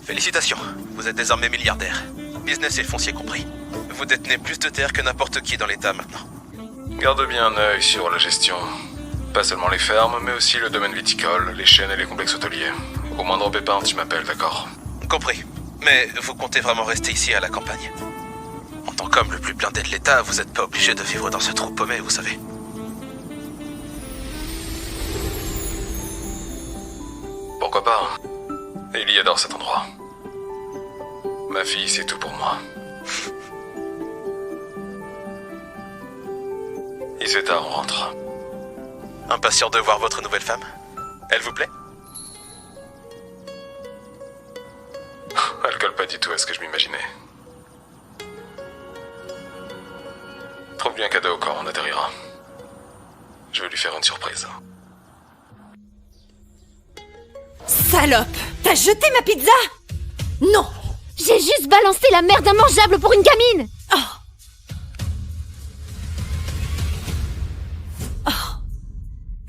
Félicitations, vous êtes désormais milliardaire. Business et foncier compris. Vous détenez plus de terres que n'importe qui dans l'État maintenant. Garde bien un œil sur la gestion. Pas seulement les fermes, mais aussi le domaine viticole, les chênes et les complexes hôteliers. Au moindre pépin, tu m'appelles, d'accord? Compris. Mais vous comptez vraiment rester ici à la campagne? En tant qu'homme le plus blindé de l'État, vous n'êtes pas obligé de vivre dans ce trou paumé, vous savez. Pourquoi pas? Ellie adore cet endroit. Ma fille, c'est tout pour moi. Il s'est tard, on rentre. Impatient de voir votre nouvelle femme? Elle vous plaît? Elle colle pas du tout à ce que je m'imaginais. Trouve-lui un cadeau quand on atterrira. Je vais lui faire une surprise. Salope! T'as jeté ma pizza? Non! J'ai juste balancé la merde immangeable pour une gamine!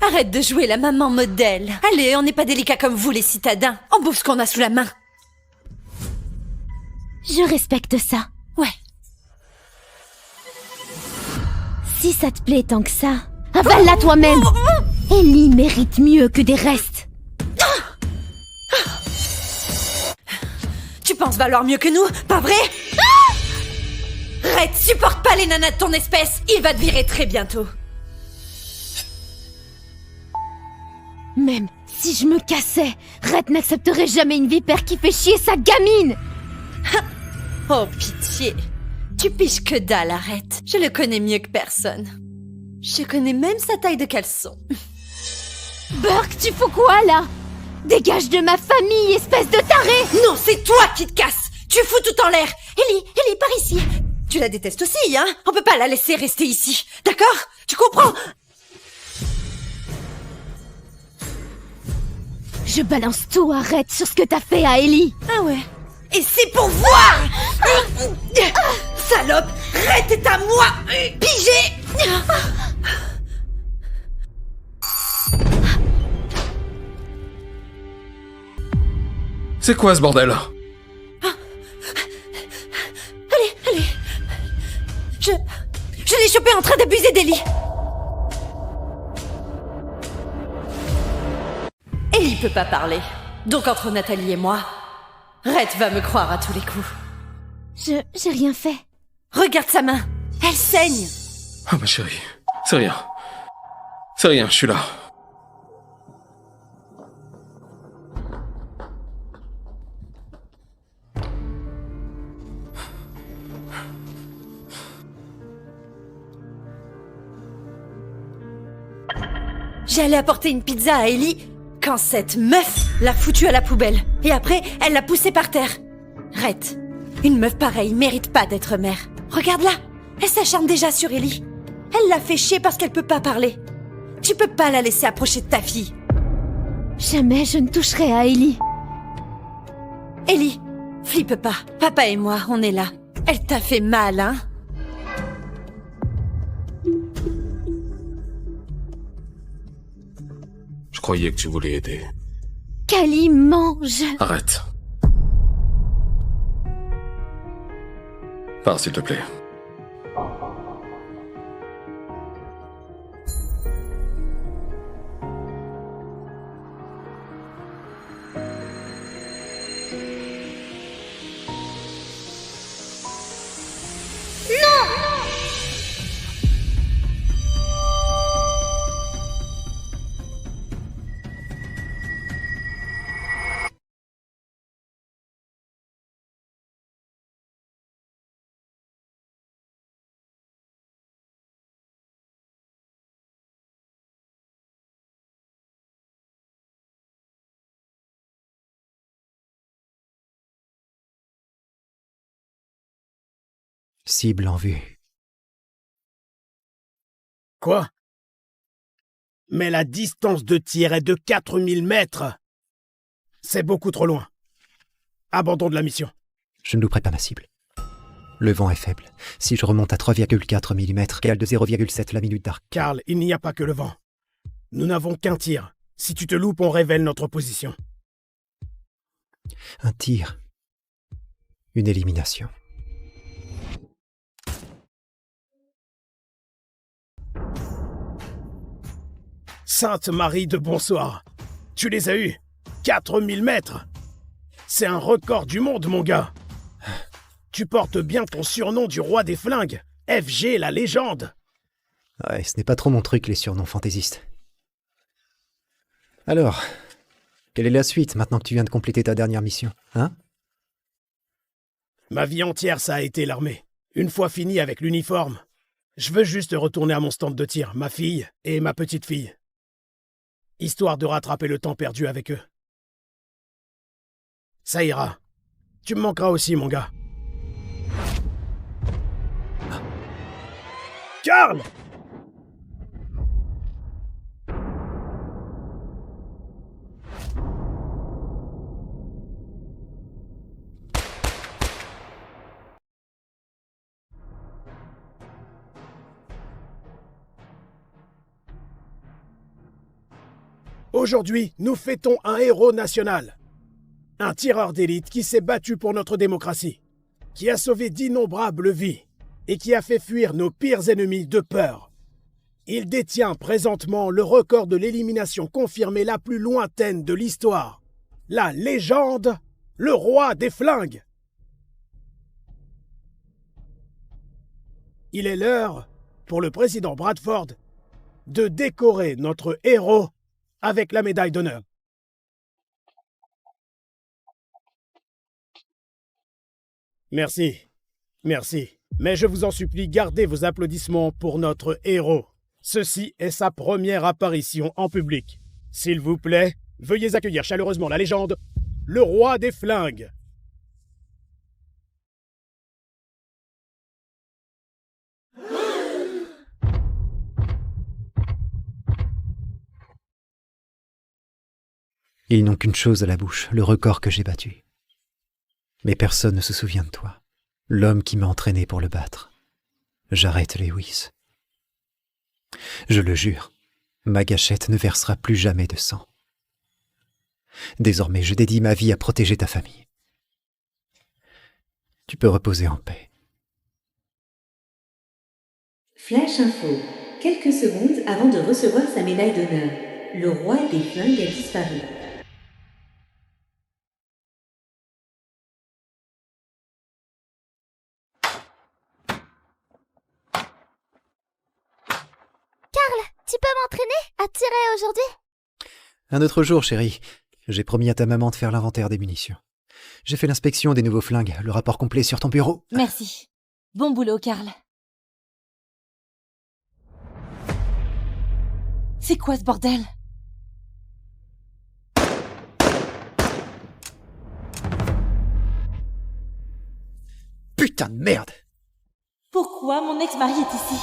Arrête de jouer la maman modèle. Allez, on n'est pas délicat comme vous, les citadins. On bouffe ce qu'on a sous la main. Je respecte ça. Ouais. Si ça te plaît tant que ça, avale-la toi-même. Ellie mérite mieux que des restes. Tu penses valoir mieux que nous, pas vrai? Red supporte pas les nanas de ton espèce. Il va te virer très bientôt. Même si je me cassais, Red n'accepterait jamais une vipère qui fait chier sa gamine. Oh, pitié. Tu piges que dalle, arrête. Je le connais mieux que personne. Je connais même sa taille de caleçon. Burke, tu fous quoi, là? Dégage de ma famille, espèce de taré! Non, c'est toi qui te casses. Tu fous tout en l'air. Ellie, par ici. Tu la détestes aussi, hein? On peut pas la laisser rester ici. D'accord? Tu comprends? Je balance tout, arrête sur ce que t'as fait à Ellie. Ah ouais? Et c'est pour voir! Salope! Red est à moi! Pigé! C'est quoi ce bordel? Allez. Je l'ai chopé en train d'abuser d'Ellie. Ellie peut pas parler. Donc entre Nathalie et moi, Red va me croire à tous les coups. J'ai rien fait. Regarde sa main. Elle saigne. Oh ma chérie, c'est rien. C'est rien, je suis là. J'allais apporter une pizza à Ellie quand cette meuf l'a foutue à la poubelle. Et après, elle l'a poussée par terre. Red, une meuf pareille mérite pas d'être mère. Regarde-la, elle s'acharne déjà sur Ellie. Elle l'a fait chier parce qu'elle peut pas parler. Tu peux pas la laisser approcher de ta fille. Jamais je ne toucherai à Ellie. Ellie, flippe pas. Papa et moi, on est là. Elle t'a fait mal, hein? Je croyais que tu voulais aider. Kali mange. Arrête. Pars, s'il te plaît. Cible en vue. Quoi? Mais la distance de tir est de 4000 mètres. C'est beaucoup trop loin. Abandon de la mission. Je ne louperai pas ma cible. Le vent est faible. Si je remonte à 3,4 mm, égale de 0,7 la minute d'arc. Carl, il n'y a pas que le vent. Nous n'avons qu'un tir. Si tu te loupes, on révèle notre position. Un tir. Une élimination. Sainte Marie de bonsoir. Tu les as eus. 4000 mètres. C'est un record du monde, mon gars. Tu portes bien ton surnom du roi des flingues. FG, la légende. Ouais, ce n'est pas trop mon truc, les surnoms fantaisistes. Alors, quelle est la suite, maintenant que tu viens de compléter ta dernière mission, hein? Ma vie entière, ça a été l'armée. Une fois fini avec l'uniforme, je veux juste retourner à mon stand de tir, ma fille et ma petite fille. Histoire de rattraper le temps perdu avec eux. Ça ira. Tu me manqueras aussi, mon gars. Carl! Aujourd'hui, nous fêtons un héros national. Un tireur d'élite qui s'est battu pour notre démocratie, qui a sauvé d'innombrables vies et qui a fait fuir nos pires ennemis de peur. Il détient présentement le record de l'élimination confirmée la plus lointaine de l'histoire. La légende, le roi des flingues. Il est l'heure, pour le président Bradford, de décorer notre héros avec la médaille d'honneur. Merci, merci. Mais je vous en supplie, gardez vos applaudissements pour notre héros. Ceci est sa première apparition en public. S'il vous plaît, veuillez accueillir chaleureusement la légende, le roi des flingues. Ils n'ont qu'une chose à la bouche, le record que j'ai battu. Mais personne ne se souvient de toi, l'homme qui m'a entraîné pour le battre. Jarrett Lewis. Je le jure, ma gâchette ne versera plus jamais de sang. Désormais, je dédie ma vie à protéger ta famille. Tu peux reposer en paix. Flash info. Quelques secondes avant de recevoir sa médaille d'honneur. Le roi des flingues a disparu. Carl, tu peux m'entraîner à tirer aujourd'hui? Un autre jour, chérie. J'ai promis à ta maman de faire l'inventaire des munitions. J'ai fait l'inspection des nouveaux flingues. Le rapport complet sur ton bureau. Merci. Bon boulot, Carl. C'est quoi ce bordel? Putain de merde! Pourquoi mon ex-mari est ici?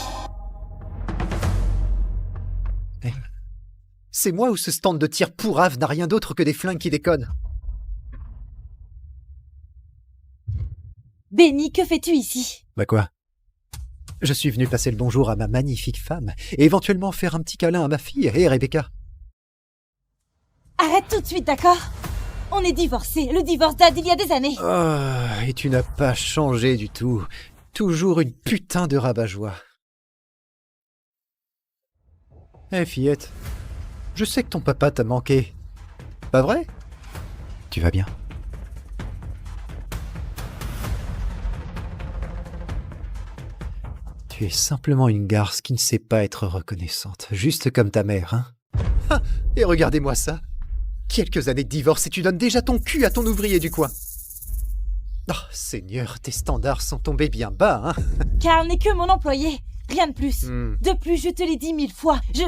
C'est moi ou ce stand de tir pourrave n'a rien d'autre que des flingues qui déconnent? Benny, que fais-tu ici? Bah quoi? Je suis venu passer le bonjour à ma magnifique femme et éventuellement faire un petit câlin à ma fille et Rebecca. Arrête tout de suite, d'accord? On est divorcés. Le divorce date d'il y a des années. Oh, et tu n'as pas changé du tout. Toujours une putain de rabat-joie. Eh, fillette, je sais que ton papa t'a manqué. Pas vrai? Tu vas bien? Tu es simplement une garce qui ne sait pas être reconnaissante, juste comme ta mère, hein? Ah, et regardez-moi ça! Quelques années de divorce et tu donnes déjà ton cul à ton ouvrier du coin. Oh, Seigneur, tes standards sont tombés bien bas, hein? Carl n'est que mon employé, rien de plus. De plus, je te l'ai dit 1000 fois, je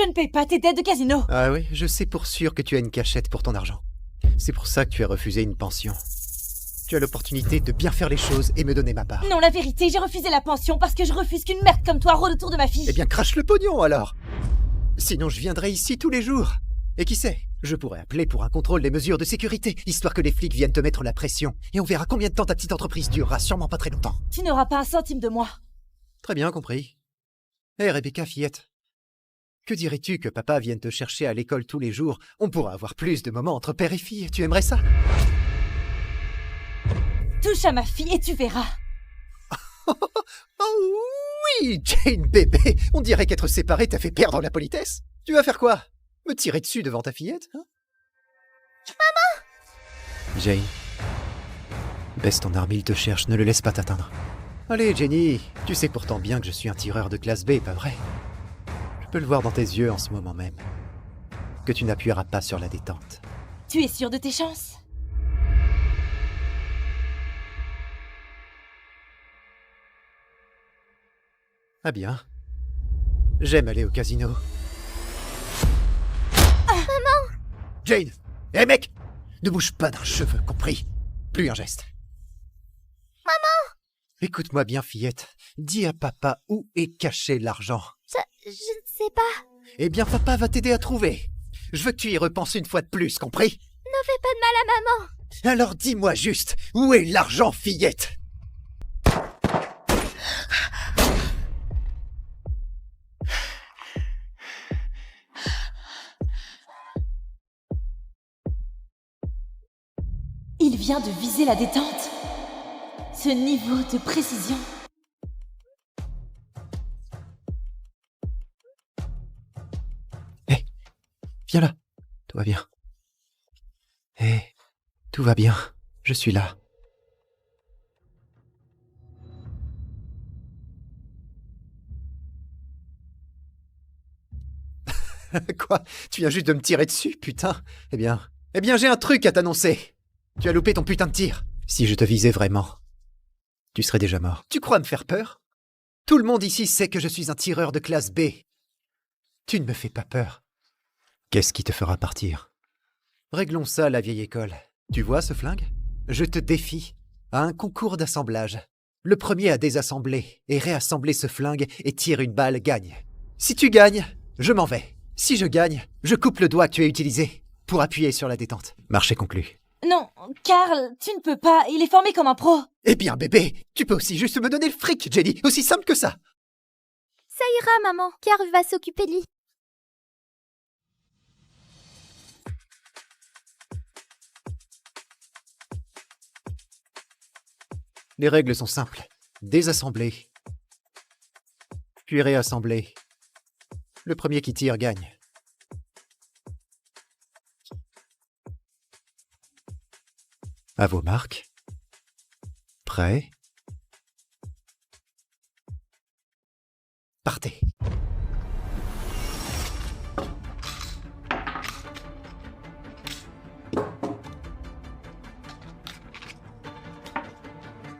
ne paye pas tes dettes de casino. Ah oui, je sais pour sûr que tu as une cachette pour ton argent. C'est pour ça que tu as refusé une pension. Tu as l'opportunité de bien faire les choses et me donner ma part. Non, la vérité, j'ai refusé la pension parce que je refuse qu'une merde comme toi rôde autour de ma fille. Eh bien, crache le pognon alors! Sinon, je viendrai ici tous les jours. Et qui sait, je pourrais appeler pour un contrôle des mesures de sécurité, histoire que les flics viennent te mettre la pression. Et on verra combien de temps ta petite entreprise durera, sûrement pas très longtemps. Tu n'auras pas un centime de moi. Très bien compris. Hé, Rebecca, fillette. Que dirais-tu que papa vienne te chercher à l'école tous les jours? On pourra avoir plus de moments entre père et fille. Tu aimerais ça? Touche à ma fille et tu verras. Oh oui, Jane bébé, on dirait qu'être séparés t'a fait perdre la politesse. Tu vas faire quoi? Me tirer dessus devant ta fillette, hein? Maman! Jane, baisse ton arme, il te cherche, ne le laisse pas t'atteindre. Allez, Jenny, tu sais pourtant bien que je suis un tireur de classe B, pas vrai? Je peux le voir dans tes yeux en ce moment même. Que tu n'appuieras pas sur la détente. Tu es sûr de tes chances? Ah bien. J'aime aller au casino. Maman! Jane! Hé mec! Ne bouge pas d'un cheveu, compris? Plus un geste. Maman! Écoute-moi bien, fillette. Dis à papa où est caché l'argent. Je ne sais pas. Eh bien, papa va t'aider à trouver. Je veux que tu y repenses une fois de plus, compris? Ne fais pas de mal à maman. Alors dis-moi juste, où est l'argent, fillette? Il vient de viser la détente. Ce niveau de précision. Hé, viens là. Tout va bien. Hé, tout va bien. Je suis là. Quoi? Tu viens juste de me tirer dessus, putain? Eh bien, j'ai un truc à t'annoncer. Tu as loupé ton putain de tir. Si je te visais vraiment, tu serais déjà mort. Tu crois me faire peur? Tout le monde ici sait que je suis un tireur de classe B. Tu ne me fais pas peur. Qu'est-ce qui te fera partir? Réglons ça à la vieille école. Tu vois ce flingue? Je te défie à un concours d'assemblage. Le premier à désassembler et réassembler ce flingue et tire une balle gagne. Si tu gagnes, je m'en vais. Si je gagne, je coupe le doigt que tu as utilisé pour appuyer sur la détente. Marché conclu. Non, Carl, tu ne peux pas, il est formé comme un pro. Eh bien, bébé, tu peux aussi juste me donner le fric, Jenny, aussi simple que ça. Ça ira, maman. Carl va s'occuper de lui. Les règles sont simples. Désassembler. Puis réassembler. Le premier qui tire gagne. À vos marques. Prêt. Partez.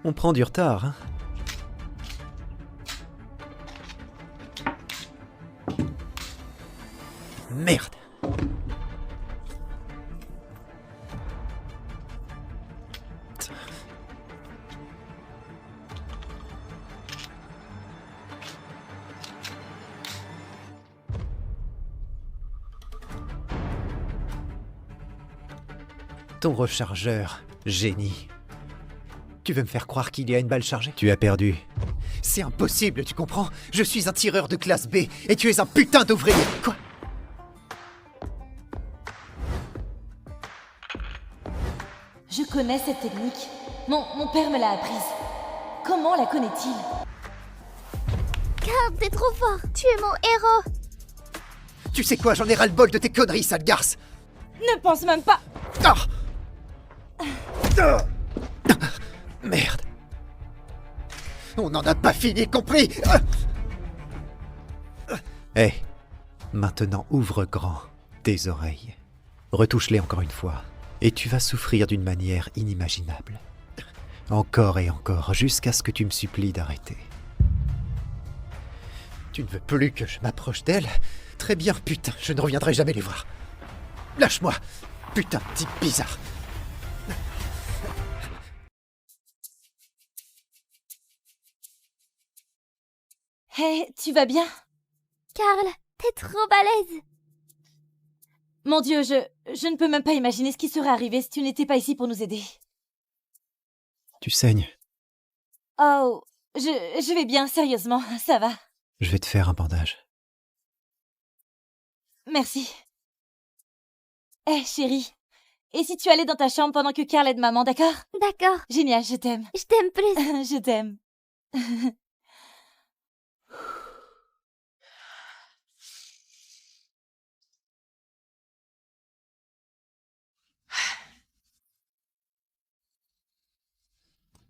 On prend du retard, hein? Merde. Ton rechargeur, génie. Tu veux me faire croire qu'il y a une balle chargée? Tu as perdu. C'est impossible, tu comprends? Je suis un tireur de classe B et tu es un putain d'ouvrier. Quoi? Je connais cette technique. Mon père me l'a apprise. Comment la connaît-il? Carl, t'es trop fort. Tu es mon héros. Tu sais quoi? J'en ai ras-le-bol de tes conneries, sale garce. Ne pense même pas. Ah! Merde. On n'en a pas fini, compris? Hé, maintenant ouvre grand tes oreilles. Retouche-les encore une fois, et tu vas souffrir d'une manière inimaginable. Encore et encore, jusqu'à ce que tu me supplies d'arrêter. Tu ne veux plus que je m'approche d'elle? Très bien, putain, je ne reviendrai jamais les voir. Lâche-moi, putain de type bizarre. Hé, tu vas bien? Carl, t'es trop balèze. Mon Dieu, je ne peux même pas imaginer ce qui serait arrivé si tu n'étais pas ici pour nous aider. Tu saignes. Oh, je vais bien, sérieusement, ça va. Je vais te faire un bandage. Merci. Hé, chérie, et si tu allais dans ta chambre pendant que Carl aide maman, d'accord? D'accord. Génial, je t'aime. Je t'aime plus. Je t'aime.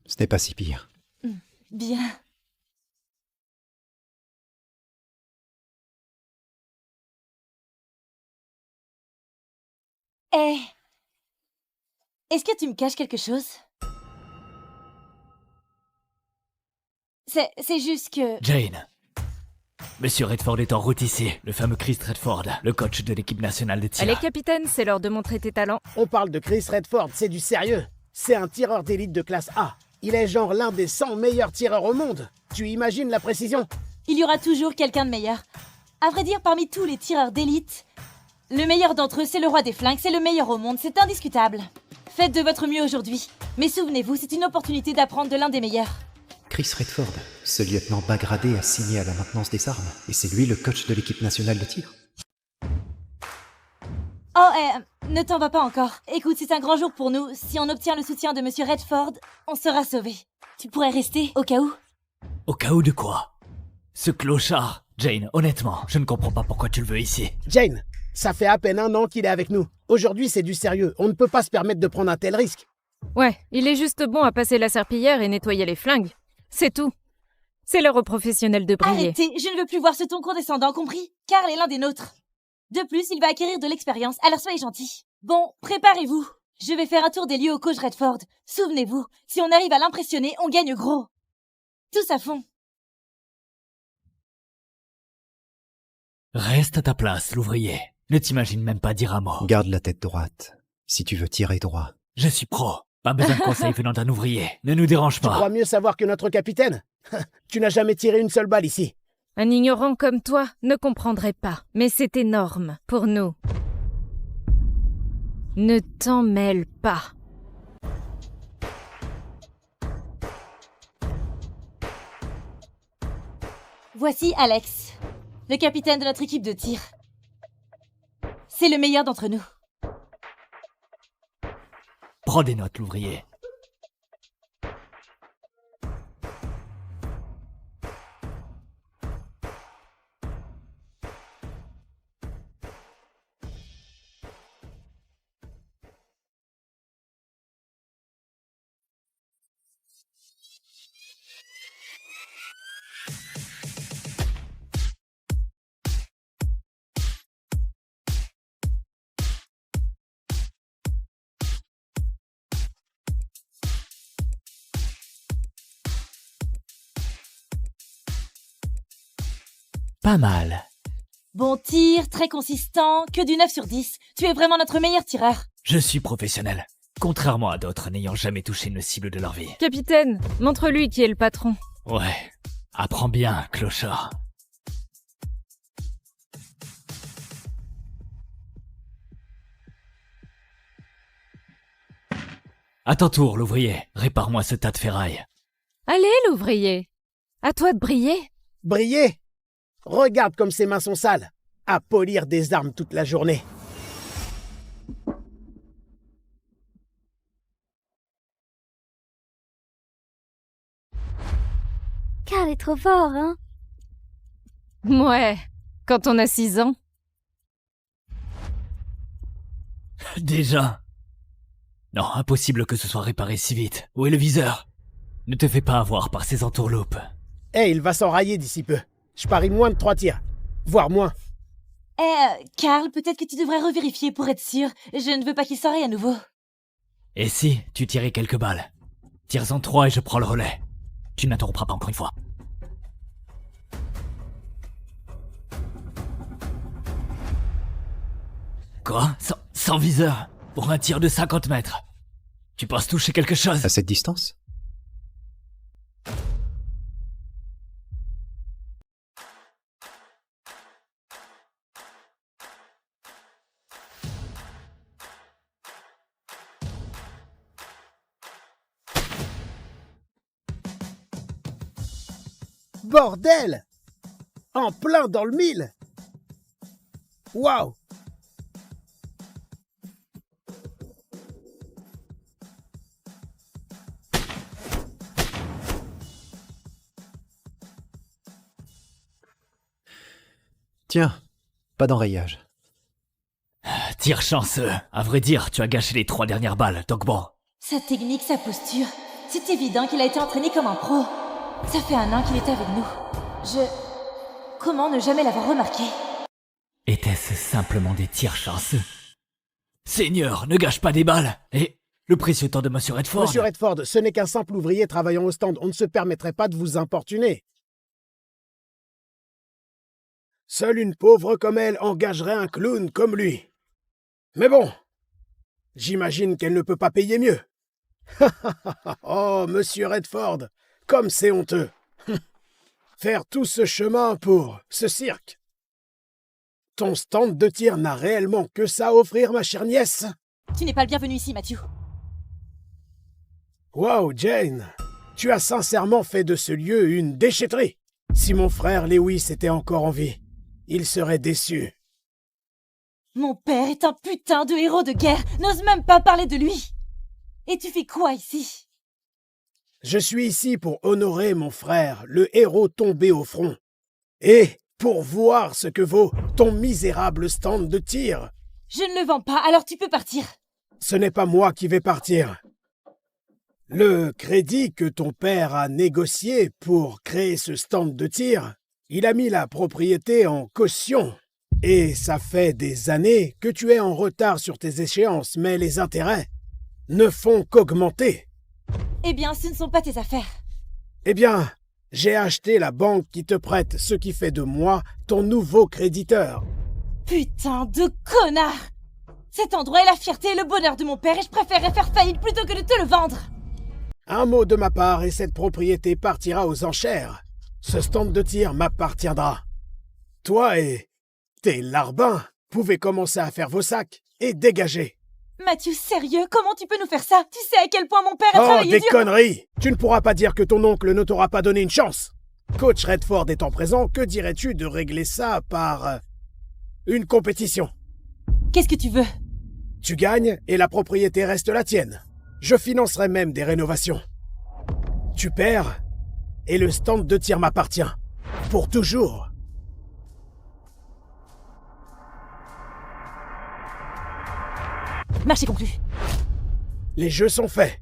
Ce n'est pas si pire. Bien. Hé, est-ce que tu me caches quelque chose? C'est juste que... Jane. Monsieur Redford est en route ici, le fameux Chris Redford, le coach de l'équipe nationale de tir. Allez, capitaine, c'est l'heure de montrer tes talents. On parle de Chris Redford, c'est du sérieux. C'est un tireur d'élite de classe A. Il est genre l'un des 100 meilleurs tireurs au monde. Tu imagines la précision? Il y aura toujours quelqu'un de meilleur. À vrai dire, parmi tous les tireurs d'élite, le meilleur d'entre eux, c'est le roi des flingues, c'est le meilleur au monde, c'est indiscutable. Faites de votre mieux aujourd'hui. Mais souvenez-vous, c'est une opportunité d'apprendre de l'un des meilleurs. Chris Redford, ce lieutenant bas gradé a signé à la maintenance des armes, et c'est lui le coach de l'équipe nationale de tir. Oh, ne t'en va pas encore. Écoute, c'est un grand jour pour nous. Si on obtient le soutien de Monsieur Redford, on sera sauvés. Tu pourrais rester, au cas où? Au cas où de quoi? Ce clochard. Jane, honnêtement, je ne comprends pas pourquoi tu le veux ici. Jane, ça fait à peine 1 an qu'il est avec nous. Aujourd'hui, c'est du sérieux. On ne peut pas se permettre de prendre un tel risque. Ouais, il est juste bon à passer la serpillière et nettoyer les flingues. C'est tout. C'est l'heure aux professionnels de briller. Arrêtez, je ne veux plus voir ce ton condescendant, compris? Carl est l'un des nôtres. De plus, il va acquérir de l'expérience, alors soyez gentils. Bon, préparez-vous. Je vais faire un tour des lieux au coach Redford. Souvenez-vous, si on arrive à l'impressionner, on gagne gros. Tous à fond. Reste à ta place, l'ouvrier. Ne t'imagine même pas dire un mot. Garde la tête droite, si tu veux tirer droit. Je suis pro. Pas besoin de conseils venant d'un ouvrier. Ne nous dérange pas. Tu crois mieux savoir que notre capitaine? Tu n'as jamais tiré une seule balle ici. Un ignorant comme toi ne comprendrait pas, mais c'est énorme pour nous. Ne t'en mêle pas. Voici Alex, le capitaine de notre équipe de tir. C'est le meilleur d'entre nous. Prends des notes, l'ouvrier. Pas mal. Bon tir, très consistant, que du 9 sur 10. Tu es vraiment notre meilleur tireur. Je suis professionnel. Contrairement à d'autres n'ayant jamais touché une cible de leur vie. Capitaine, montre-lui qui est le patron. Ouais. Apprends bien, clochard. À ton tour, l'ouvrier. Répare-moi ce tas de ferraille. Allez, l'ouvrier. À toi de briller. Briller? Regarde comme ses mains sont sales. À polir des armes toute la journée. Carl est trop fort, hein? Ouais, quand on a 6 ans. Déjà? Non, impossible que ce soit réparé si vite. Où est le viseur? Ne te fais pas avoir par ces entourloupes. Il va s'enrailler d'ici peu. Je parie moins de 3 tirs. Voire moins. Carl, peut-être que tu devrais revérifier pour être sûr. Je ne veux pas qu'il s'enraye à nouveau. Et si tu tirais quelques balles? Tire-en 3 et je prends le relais. Tu ne m'interrompras pas encore une fois. Quoi? Sans viseur? Pour un tir de 50 mètres? Tu penses toucher quelque chose? À cette distance? Bordel! En plein dans le mille! Waouh! Tiens, pas d'enrayage. Tir chanceux. À vrai dire, tu as gâché les 3 dernières balles, donc bon. Sa technique, sa posture. C'est évident qu'il a été entraîné comme un pro. Ça fait 1 an qu'il est avec nous. Comment ne jamais l'avoir remarqué? Était-ce simplement des tirs chanceux? Seigneur, ne gâche pas des balles. Et le précieux temps de Monsieur Redford. Monsieur Redford, ce n'est qu'un simple ouvrier travaillant au stand. On ne se permettrait pas de vous importuner. Seule une pauvre comme elle engagerait un clown comme lui. Mais bon, j'imagine qu'elle ne peut pas payer mieux. Oh, Monsieur Redford, comme c'est honteux. Faire tout ce chemin pour ce cirque. Ton stand de tir n'a réellement que ça à offrir, ma chère nièce. Tu n'es pas le bienvenu ici, Matthew. Wow, Jane, tu as sincèrement fait de ce lieu une déchetterie. Si mon frère Lewis était encore en vie, il serait déçu. Mon père est un putain de héros de guerre. N'ose même pas parler de lui. Et tu fais quoi ici? Je suis ici pour honorer mon frère, le héros tombé au front. Et pour voir ce que vaut ton misérable stand de tir. Je ne le vends pas, alors tu peux partir. Ce n'est pas moi qui vais partir. Le crédit que ton père a négocié pour créer ce stand de tir, il a mis la propriété en caution. Et ça fait des années que tu es en retard sur tes échéances, mais les intérêts ne font qu'augmenter. Eh bien, ce ne sont pas tes affaires. Eh bien, j'ai acheté la banque qui te prête, ce qui fait de moi ton nouveau créditeur. Putain de connard! Cet endroit est la fierté et le bonheur de mon père et je préférerais faire faillite plutôt que de te le vendre. Un mot de ma part et cette propriété partira aux enchères. Ce stand de tir m'appartiendra. Toi et tes larbins pouvez commencer à faire vos sacs et dégager. Matthew, sérieux? Comment tu peux nous faire ça? Tu sais à quel point mon père a Oh, travaillé des dur. conneries! Tu ne pourras pas dire que ton oncle ne t'aura pas donné une chance. Coach Redford étant présent, que dirais-tu de régler ça par une compétition? Qu'est-ce que tu veux? Tu gagnes et la propriété reste la tienne. Je financerai même des rénovations. Tu perds et le stand de tir m'appartient. Pour toujours. Marché conclu. Les jeux sont faits.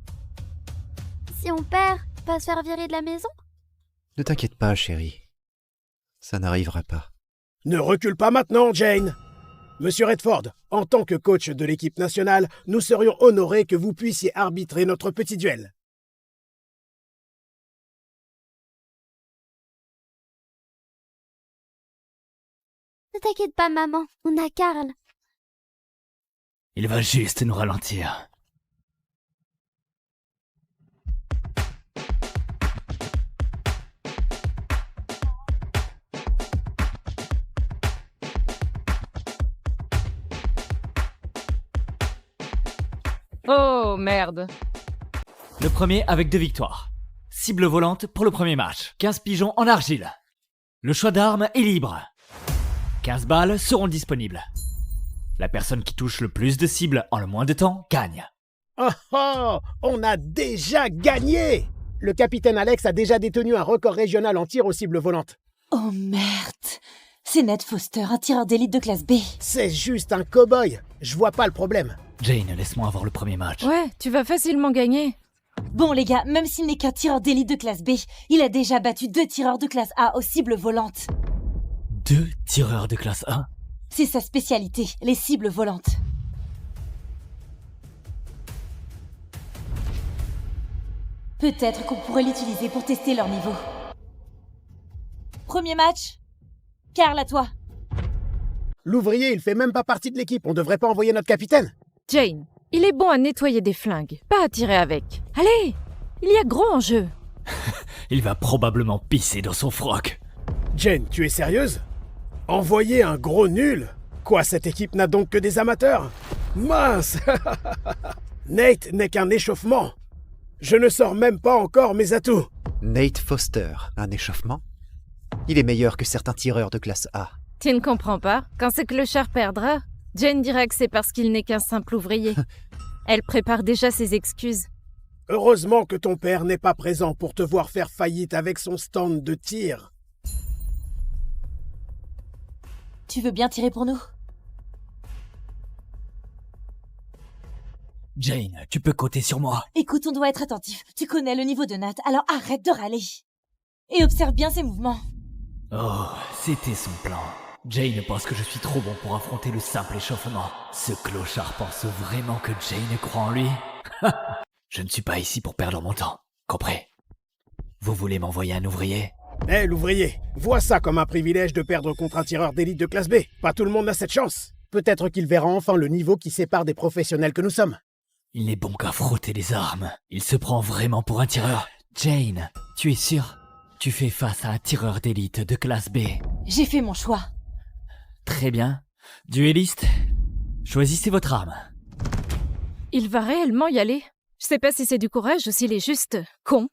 Si on perd, pas se faire virer de la maison? Ne t'inquiète pas, chérie. Ça n'arrivera pas. Ne recule pas maintenant, Jane. Monsieur Redford, en tant que coach de l'équipe nationale, nous serions honorés que vous puissiez arbitrer notre petit duel. Ne t'inquiète pas, maman. On a Karl. Il va juste nous ralentir. Oh, merde. Le premier avec 2 victoires. Cible volante pour le premier match. 15 pigeons en argile. Le choix d'armes est libre. 15 balles seront disponibles. La personne qui touche le plus de cibles en le moins de temps gagne. Oh oh, on a déjà gagné! Le capitaine Alex a déjà détenu un record régional en tir aux cibles volantes. Oh merde! C'est Ned Foster, un tireur d'élite de classe B. C'est juste un cow-boy. Je vois pas le problème. Jane, laisse-moi avoir le premier match. Ouais, tu vas facilement gagner. Bon les gars, même s'il n'est qu'un tireur d'élite de classe B, il a déjà battu 2 tireurs de classe A aux cibles volantes. 2 tireurs de classe A? C'est sa spécialité, les cibles volantes. Peut-être qu'on pourrait l'utiliser pour tester leur niveau. Premier match. Karl, à toi. L'ouvrier, il fait même pas partie de l'équipe. On devrait pas envoyer notre capitaine. Jane, il est bon à nettoyer des flingues, pas à tirer avec. Allez, il y a gros en jeu. Il va probablement pisser dans son froc. Jane, tu es sérieuse? Envoyer un gros nul? Quoi, cette équipe n'a donc que des amateurs? Mince. Nate n'est qu'un échauffement. Je ne sors même pas encore mes atouts. Nate Foster, un échauffement? Il est meilleur que certains tireurs de classe A. Tu ne comprends pas? Quand ce clochard perdra, Jane dira que c'est parce qu'il n'est qu'un simple ouvrier. Elle prépare déjà ses excuses. Heureusement que ton père n'est pas présent pour te voir faire faillite avec son stand de tir. Tu veux bien tirer pour nous? Jane, tu peux compter sur moi. Écoute, on doit être attentif. Tu connais le niveau de Nat, alors arrête de râler. Et observe bien ses mouvements. Oh, c'était son plan. Jane pense que je suis trop bon pour affronter le simple échauffement. Ce clochard pense vraiment que Jane croit en lui? Je ne suis pas ici pour perdre mon temps. Compris? Vous voulez m'envoyer un ouvrier? Eh, l'ouvrier, vois ça comme un privilège de perdre contre un tireur d'élite de classe B. Pas tout le monde a cette chance. Peut-être qu'il verra enfin le niveau qui sépare des professionnels que nous sommes. Il n'est bon qu'à frotter les armes. Il se prend vraiment pour un tireur. Jane, tu es sûre? Tu fais face à un tireur d'élite de classe B. J'ai fait mon choix. Très bien. Duelliste, choisissez votre arme. Il va réellement y aller? Je sais pas si c'est du courage ou s'il est juste con.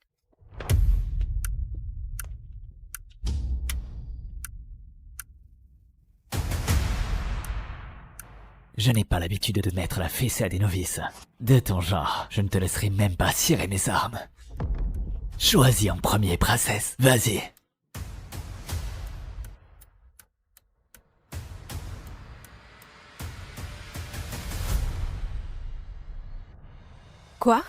Je n'ai pas l'habitude de mettre la fessée à des novices. De ton genre, je ne te laisserai même pas cirer mes armes. Choisis en premier, princesse. Vas-y. Quoi?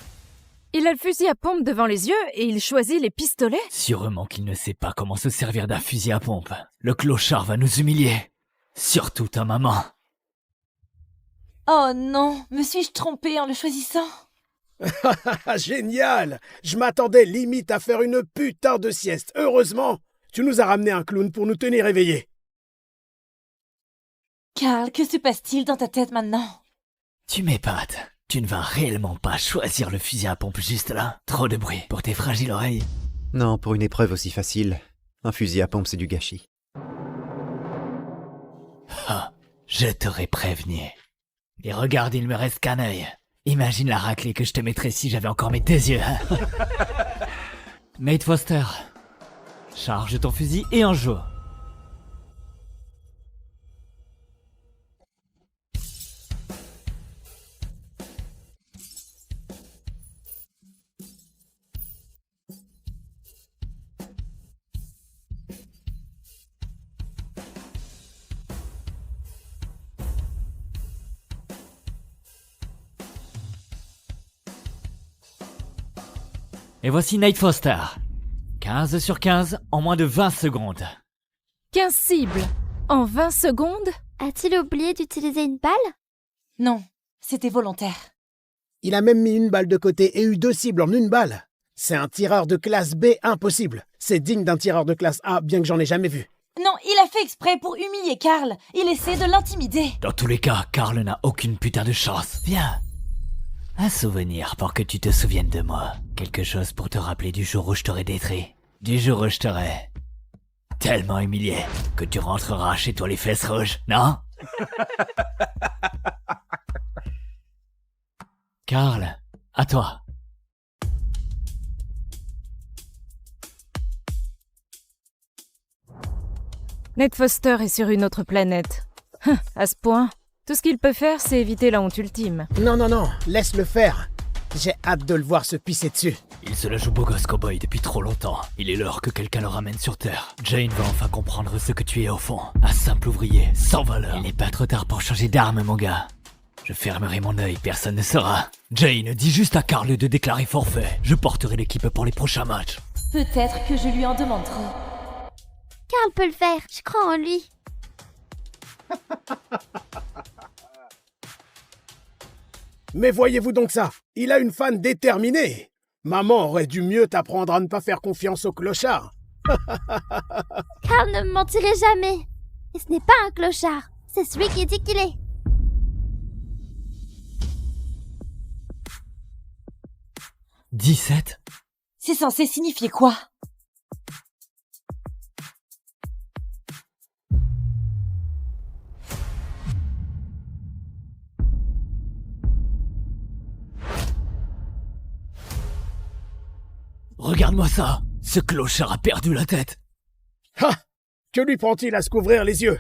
Il a le fusil à pompe devant les yeux et il choisit les pistolets? Sûrement qu'il ne sait pas comment se servir d'un fusil à pompe. Le clochard va nous humilier. Surtout ta maman. Oh non, me suis-je trompée en le choisissant? Génial! Je m'attendais limite à faire une putain de sieste. Heureusement, tu nous as ramené un clown pour nous tenir éveillés. Karl, que se passe-t-il dans ta tête maintenant? Tu m'épates. Tu ne vas réellement pas choisir le fusil à pompe juste là? Trop de bruit pour tes fragiles oreilles. Non, pour une épreuve aussi facile, un fusil à pompe c'est du gâchis. Ah, je t'aurais prévenu. Et regarde, il me reste qu'un œil. Imagine la raclée que je te mettrais si j'avais encore mes 2 yeux. Nate Foster, Charge ton fusil et en joue. Et voici Nate Foster. 15 sur 15 en moins de 20 secondes. 15 cibles en 20 secondes? A-t-il oublié d'utiliser une balle? Non, c'était volontaire. Il a même mis une balle de côté et eu 2 cibles en une balle. C'est un tireur de classe B impossible. C'est digne d'un tireur de classe A, bien que j'en ai jamais vu. Non, il a fait exprès pour humilier Carl. Il essaie de l'intimider. Dans tous les cas, Carl n'a aucune putain de chance. Viens. Un souvenir pour que tu te souviennes de moi. Quelque chose pour te rappeler du jour où je t'aurai détruit. Du jour où je t'aurai tellement humilié que tu rentreras chez toi les fesses rouges, non? Carl, à toi. Nate Foster est sur une autre planète. À ce point, tout ce qu'il peut faire, c'est éviter la honte ultime. Non, laisse-le faire. J'ai hâte de le voir se pisser dessus. Il se la joue beau gosse cowboy depuis trop longtemps. Il est l'heure que quelqu'un le ramène sur Terre. Jane va enfin comprendre ce que tu es au fond. Un simple ouvrier, sans valeur. Il n'est pas trop tard pour changer d'arme, mon gars. Je fermerai mon œil, personne ne saura. Jane, dis juste à Carl de déclarer forfait. Je porterai l'équipe pour les prochains matchs. Peut-être que je lui en demanderai. Carl peut le faire, je crois en lui. Mais voyez-vous donc ça? Il a une fan déterminée. Maman aurait dû mieux t'apprendre à ne pas faire confiance au clochard. Carl ne me mentirait jamais. Et ce n'est pas un clochard. C'est celui qui dit qu'il est. « 17 » C'est censé signifier quoi? Regarde-moi ça. Ce clochard a perdu la tête. Ha! Que lui prend-il à se couvrir les yeux?